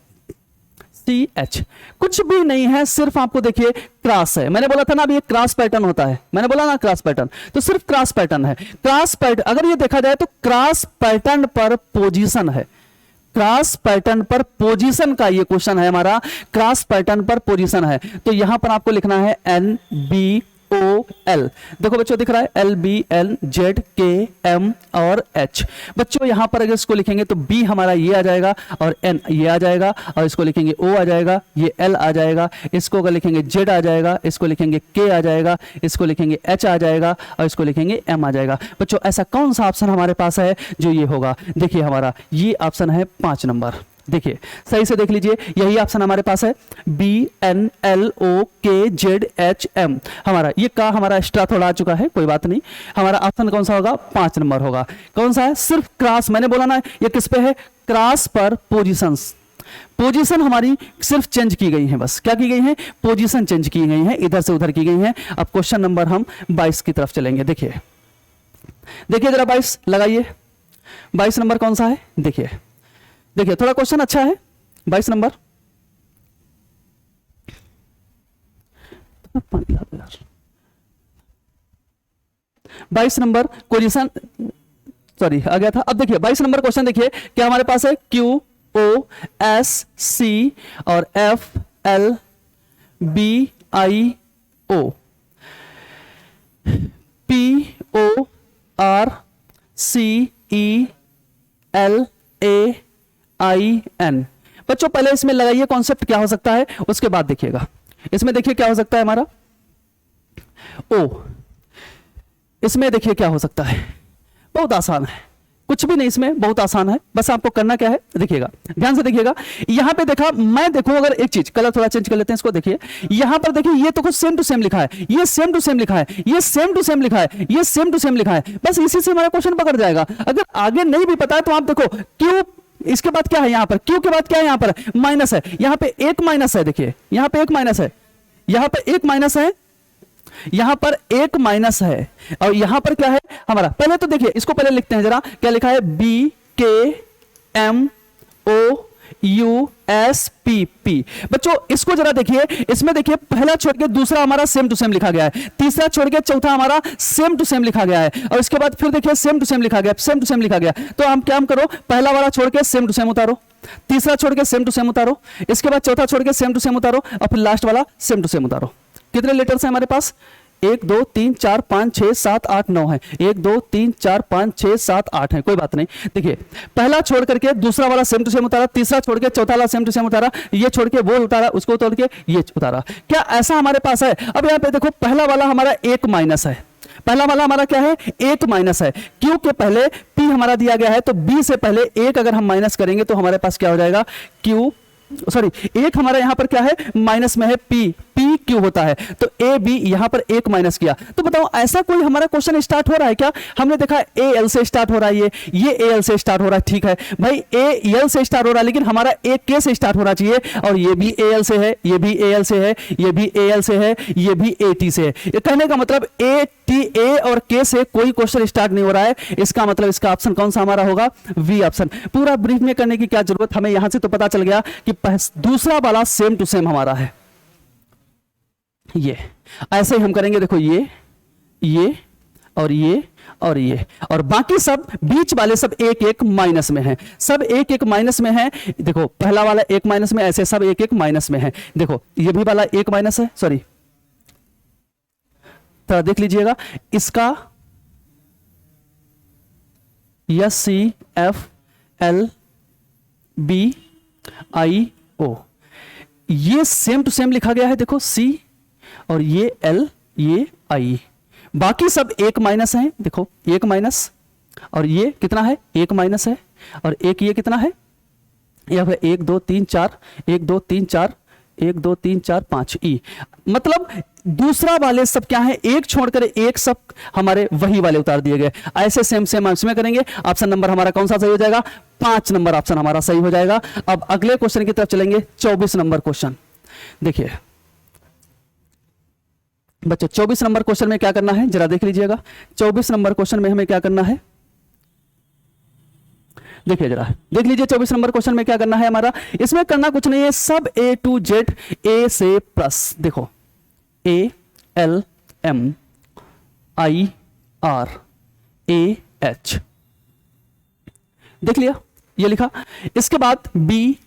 CH कुछ भी नहीं है, सिर्फ आपको देखिए क्रॉस है। मैंने बोला था ना अभी ये क्रॉस पैटर्न होता है, मैंने बोला ना क्रॉस पैटर्न, तो सिर्फ क्रॉस पैटर्न है। क्रॉस पैटर्न अगर ये देखा जाए तो क्रॉस पैटर्न पर पोजीशन है, क्रॉस पैटर्न पर पोजीशन का ये क्वेश्चन है हमारा, क्रॉस पैटर्न पर पोजीशन है। तो यहां पर आपको लिखना है NBOL, देखो बच्चों दिख रहा है LBLZKM और H। बच्चों यहां पर अगर इसको लिखेंगे तो B हमारा ये आ जाएगा, और N ये आ जाएगा, और इसको लिखेंगे O आ जाएगा, ये L आ जाएगा, इसको अगर लिखेंगे Z आ जाएगा, इसको लिखेंगे K आ जाएगा, इसको लिखेंगे H आ जाएगा, और इसको लिखेंगे M आ जाएगा। बच्चों ऐसा कौन सा ऑप्शन हमारे पास है जो ये होगा, देखिए हमारा ये ऑप्शन है 5 नंबर, देखिए सही से देख लीजिए, यही ऑप्शन हमारे पास है BNLOKZHM। हमारा ये का हमारा एक्स्ट्रा थोड़ा आ चुका है, कोई बात नहीं। हमारा ऑप्शन कौन सा होगा, 5 नंबर होगा। कौन सा है, सिर्फ क्रॉस, मैंने बोला ना ये किस पे है, क्रॉस पर पोजीशंस, पोजीशन हमारी सिर्फ चेंज की गई है, बस क्या की गई है, पोजीशन चेंज की गई है, इधर से उधर की गई है। अब क्वेश्चन नंबर हम 22 की तरफ चलेंगे। देखिए देखिए जरा 22 लगाइए, 22 नंबर कौन सा है, देखिए देखिए थोड़ा क्वेश्चन अच्छा है। 22 नंबर 22 नंबर पोजीशन, सॉरी आ गया था। अब देखिए 22 नंबर क्वेश्चन देखिए क्या हमारे पास है, QOSC और FLBIO PORCELAIN। बच्चों पहले इसमें लगाइए कॉन्सेप्ट क्या हो सकता है, उसके बाद देखिएगा इसमें। देखिए क्या हो सकता है हमारा O, इसमें देखिए क्या हो सकता है, बहुत आसान है, कुछ भी नहीं इसमें, बहुत आसान है। बस आपको करना क्या है, देखिएगा ध्यान से देखिएगा। यहां पे देखा, मैं देखूं अगर एक चीज, कलर थोड़ा चेंज कर लेते हैं इसको, देखिए यहां पर देखिए ये तो कुछ सेम टू सेम लिखा है, ये सेम टू सेम लिखा है, ये सेम टू सेम लिखा है, ये सेम टू सेम लिखा है, बस इसी से हमारा क्वेश्चन पकड़ जाएगा। अगर आगे नहीं भी पता है तो आप देखो क्यों, इसके बाद क्या है, यहां पर क्यू के बाद क्या है, यहां पर माइनस है, यहां पे एक माइनस है, देखिए यहां पे एक माइनस है, यहां पर एक माइनस है, यहां पर एक माइनस है, और यहां पर क्या है हमारा, पहले तो देखिए इसको पहले लिखते हैं जरा, क्या लिखा है, BKMOUSPP। बच्चों इसको जरा देखिए, इसमें देखिए पहला छोड़ के दूसरा हमारा सेम टू सेम लिखा गया है, तीसरा छोड़ के चौथा हमारा सेम टू सेम लिखा गया है, और इसके बाद फिर देखिए सेम टू सेम लिखा गया, सेम टू सेम लिखा गया। तो हम क्या करो, पहला वाला छोड़ के सेम टू सेम उतारो, तीसरा छोड़ के सेम टू सेम उतारो, इसके बाद चौथा छोड़ के सेम टू सेम उतारो, और फिर लास्ट वाला सेम टू सेम उतारो। कितने लेटर्स हैं हमारे पास, 1 2 3 4 5 6 7 8 9 है, 1 2 3 4 5 6 7 8 है, कोई बात नहीं। देखिए पहला छोड़ करके दूसरा वाला सेम टू सेम उतारा, तीसरा छोड़ के चौथा वाला सेम टू सेम उतारा, ये छोड़ के वो उतारा, उसको तोड़ के ये उतारा। क्या ऐसा हमारे पास है? अब यहाँ पे देखो पहला वाला हमारा एक माइनस है, पहला वाला हमारा क्या है, एक माइनस है, क्यू के पहले पी हमारा दिया गया है, तो बी से पहले एक अगर हम माइनस करेंगे तो हमारे पास क्या हो जाएगा, क्यू सॉरी एक हमारा यहां पर क्या है, माइनस में है, पी पी क्यू होता है, तो ए बी यहां पर एक माइनस किया। तो बताओ ऐसा कोई हमारा क्वेश्चन स्टार्ट हो रहा है क्या, हमने देखा ए एल से स्टार्ट हो रहा है, ये ए एल से स्टार्ट हो रहा है, ठीक है भाई ए एल से स्टार्ट हो रहा है, लेकिन हमारा ए के से स्टार्ट होना चाहिए, और ये भी ए एल से है, ये भी ए एल से है, ये भी ए एल से है, ये भी ए टी से है। ये कहने का मतलब ए टी ए और के से कोई क्वेश्चन स्टार्ट नहीं हो रहा है, इसका मतलब इसका ऑप्शन कौन सा हमारा होगा, वी ऑप्शन। पूरा ब्रीफ में करने की क्या जरूरत, हमें यहां से तो पता चल गया कि दूसरा वाला सेम टू सेम हमारा है, ये ऐसे ही हम करेंगे, देखो ये और ये और ये, और बाकी सब बीच वाले सब एक एक माइनस में हैं, सब एक एक माइनस में हैं। देखो पहला वाला एक माइनस में, ऐसे सब एक एक माइनस में है। देखो ये भी वाला एक माइनस है, सॉरी तो देख लीजिएगा इसका S C F L B I O, ये सेम टू सेम लिखा गया है, देखो सी और ये एल ये आई, बाकी सब एक माइनस है, देखो एक माइनस, और ये कितना है, एक माइनस है, और एक ये कितना है, यह है 1 2 3 4 1 2 3 4 1 2 3 4 5 ई, मतलब दूसरा वाले सब क्या है, एक छोड़कर एक सब हमारे वही वाले उतार दिए गए। ऐसे सेम सेम इसमें करेंगे, ऑप्शन नंबर हमारा कौन सा सही हो जाएगा, 5 नंबर ऑप्शन हमारा सही हो जाएगा। अब अगले क्वेश्चन की तरफ चलेंगे, 24 नंबर क्वेश्चन। देखिए बच्चों 24 नंबर क्वेश्चन में क्या करना है, जरा देख लीजिएगा। 24 नंबर क्वेश्चन में हमें क्या करना है, देखिए जरा देख लीजिए 24 नंबर क्वेश्चन में क्या करना है हमारा, इसमें करना कुछ नहीं है, सब ए टू जेड ए से प्लस, देखो A L M I R A H, देख लिया ये लिखा, इसके बाद बी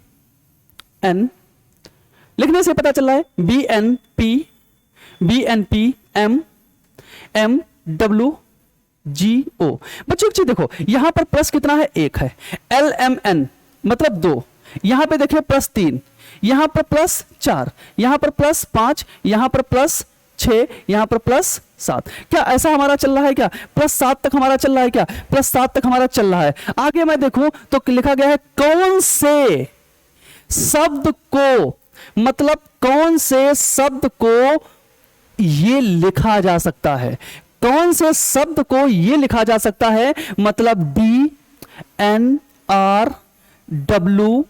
एन, लिखने से पता चल रहा है B N P M M W G O. बच्चों एक चीज देखो, यहां पर प्लस कितना है, एक है, एल एम एन मतलब 2, यहां पे देखिए प्लस 3, यहां पर प्लस 4, यहां पर प्लस 5, यहां पर प्लस 6, यहां पर प्लस 7। क्या ऐसा हमारा चल रहा है क्या, प्लस 7 तक हमारा चल रहा है क्या, प्लस 7 तक हमारा चल रहा है। आगे मैं देखूं तो लिखा गया है कौन से शब्द को, मतलब कौन से शब्द को ये लिखा जा सकता है, कौन से शब्द को ये लिखा जा सकता है, मतलब D N R W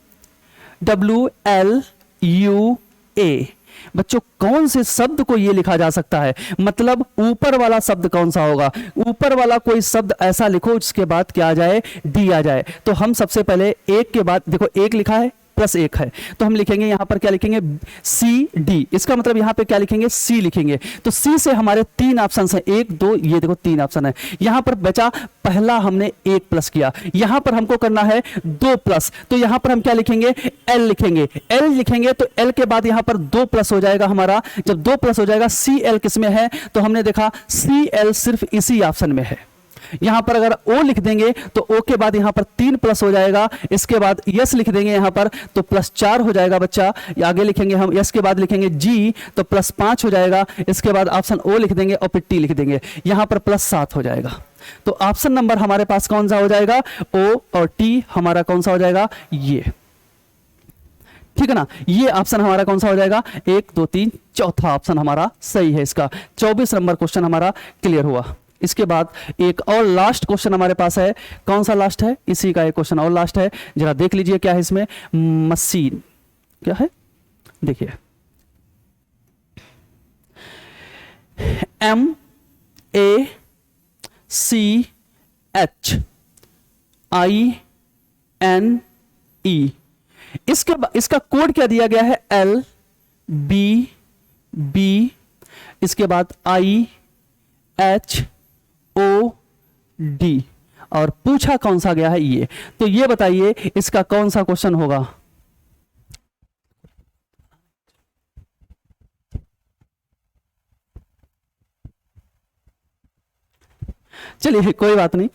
W L U A. बच्चों कौन से शब्द को ये लिखा जा सकता है, मतलब ऊपर वाला शब्द कौन सा होगा, ऊपर वाला कोई शब्द ऐसा लिखो जिसके बाद क्या आ जाए, डी आ जाए। तो हम सबसे पहले एक के बाद, देखो एक लिखा है प्लस 1 है, तो हम लिखेंगे यहां पर क्या लिखेंगे, सी डी, इसका मतलब यहां पे क्या लिखेंगे, सी लिखेंगे। तो सी से हमारे 3 ऑप्शन है, 1 2, ये देखो 3 ऑप्शन है। यहां पर बचा पहला हमने 1 प्लस किया, यहां पर हमको करना है 2 प्लस, तो यहां पर हम क्या लिखेंगे, एल लिखेंगे, एल लिखेंगे तो एल के बाद यहां पर 2 प्लस हो जाएगा हमारा। जब 2 प्लस हो जाएगा, सी एल किस में है, तो हमने देखा सी एल सिर्फ इसी ऑप्शन में है। यहां पर अगर ओ लिख देंगे तो ओ के बाद यहां पर 3 प्लस हो जाएगा, इसके बाद यस लिख देंगे यहां पर तो प्लस 4 हो जाएगा बच्चा। आगे लिखेंगे हम यस के बाद लिखेंगे जी तो प्लस 5 हो जाएगा, इसके बाद ऑप्शन ओ लिख देंगे और फिर टी लिख देंगे, यहां पर प्लस 7 हो जाएगा। तो ऑप्शन नंबर हमारे पास कौन सा हो जाएगा, ओ और टी हमारा कौन सा हो जाएगा, ये, ठीक है ना। ये ऑप्शन हमारा कौन सा हो जाएगा, 1 2 3 चौथा ऑप्शन हमारा सही है इसका। 24 नंबर क्वेश्चन हमारा क्लियर हुआ। इसके बाद एक और लास्ट क्वेश्चन हमारे पास है, कौन सा लास्ट है, इसी का एक क्वेश्चन और लास्ट है, जरा देख लीजिए क्या है इसमें, मशीन क्या है, देखिए M A C H I N E, इसका कोड क्या दिया गया है, L B B, इसके बाद I H O D, और पूछा कौन सा गया है ये। तो ये बताइए इसका कौन सा क्वेश्चन होगा। चलिए कोई बात नहीं।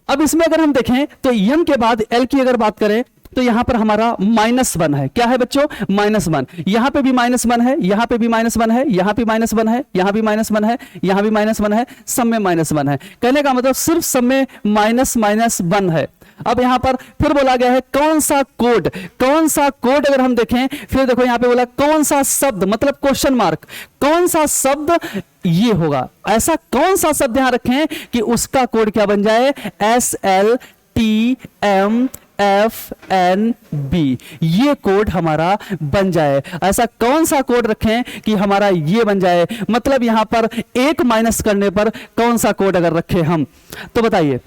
अब इसमें अगर हम देखें तो यम के बाद एल की अगर बात करें, तो यहां पर हमारा -1 है। क्या है बच्चों? -1। यहां पे भी -1 है, यहां पे भी -1 है, यहां पे -1 है, यहां भी -1 है, यहां भी -1 है, सब में -1 है। कहने का मतलब सिर्फ सब में -1 है। अब यहां पर फिर बोला गया है कौन सा कोड, कौन सा कोड अगर हम देखें, फिर देखो यहां पे बोला कौन सा शब्द, मतलब क्वेश्चन मार्क, कौन सा शब्द ये होगा, ऐसा कौन सा शब्द यहां रखें कि उसका कोड क्या बन जाए? SLTMFNB, ये कोड हमारा बन जाए। ऐसा कौन सा कोड रखें कि हमारा ये बन जाए? मतलब यहां पर एक माइनस करने पर कौन सा कोड अगर रखें हम, तो बताइए।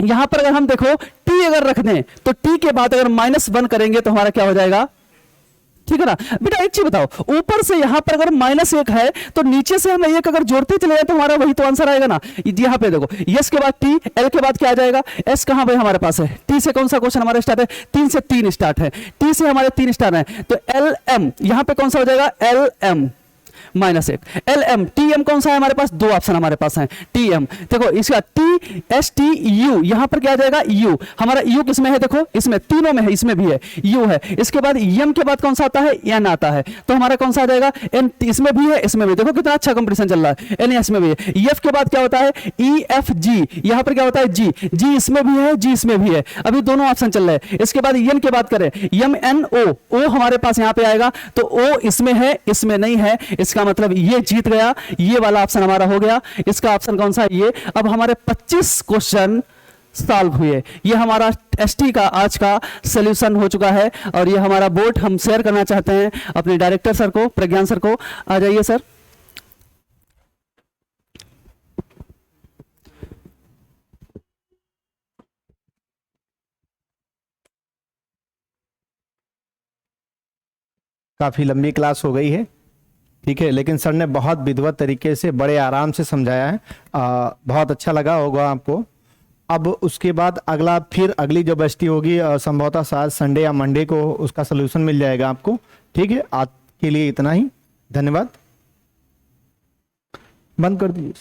यहां पर अगर हम देखो टी अगर रख दें तो टी के बाद अगर -1 करेंगे तो हमारा क्या हो जाएगा? ठीक है ना बेटा? एक चीज बताओ, ऊपर से यहां पर अगर -1 है तो नीचे से हम 1 अगर जोड़ते चले जाए तो हमारा वही तो आंसर आएगा ना। यहां पे देखो यस के बाद टी, एल के बाद क्या आ जाएगा? एस कहां भाई हमारे पास है? टी से कौन सा क्वेश्चन हमारा स्टार्ट है? 3 से 3 स्टार्ट है, टी से हमारे 3 स्टार्ट है, तो एल एम यहां पे कौन सा हो जाएगा? L M -1। L M T M कौन सा है हमारे पास? 2 ऑप्शन हमारे पास हैं। टी एम देखो इसका टी एस टी यू, यहां पर क्या आ जाएगा? यू। हमारा यू किसमें है? देखो इसमें तीनों में है, इसमें भी है यू है। इसके बाद यम के बाद कौन सा आता है? एन आता है, तो हमारा कौन सा आ जाएगा? एन। इसमें भी है, इसमें भी। देखो कितना अच्छा कंपटीशन चल रहा है। एन इसमें भी है। एफ के बाद क्या होता है? ई एफ जी, यहां पर क्या होता है? जी। जी इसमें भी है, जी इसमें भी है, अभी दोनों ऑप्शन चल रहे हैं। इसके बाद एन के बाद करें एम एन ओ, ओ हमारे पास यहां पे आएगा, तो ओ इसमें है, इसमें नहीं है, इसका मतलब ये जीत गया, ये वाला ऑप्शन हमारा हो गया। इसका ऑप्शन कौन सा है? ये। अब हमारे 25 क्वेश्चन सॉल्व हुए। ये हमारा एसटी का आज का सॉल्यूशन हो चुका है, और ये हमारा बोर्ड हम शेयर करना चाहते हैं अपने डायरेक्टर सर को, प्रज्ञान सर को। आ जाइए सर। काफी लंबी क्लास हो गई है, ठीक है, लेकिन सर ने बहुत विधिवत तरीके से बड़े आराम से समझाया है। बहुत अच्छा लगा होगा आपको। अब उसके बाद अगली जो बेस्टी होगी संभवतः शायद संडे या मंडे को उसका सलूशन मिल जाएगा आपको। ठीक है, आज के लिए इतना ही, धन्यवाद। बंद कर दीजिए।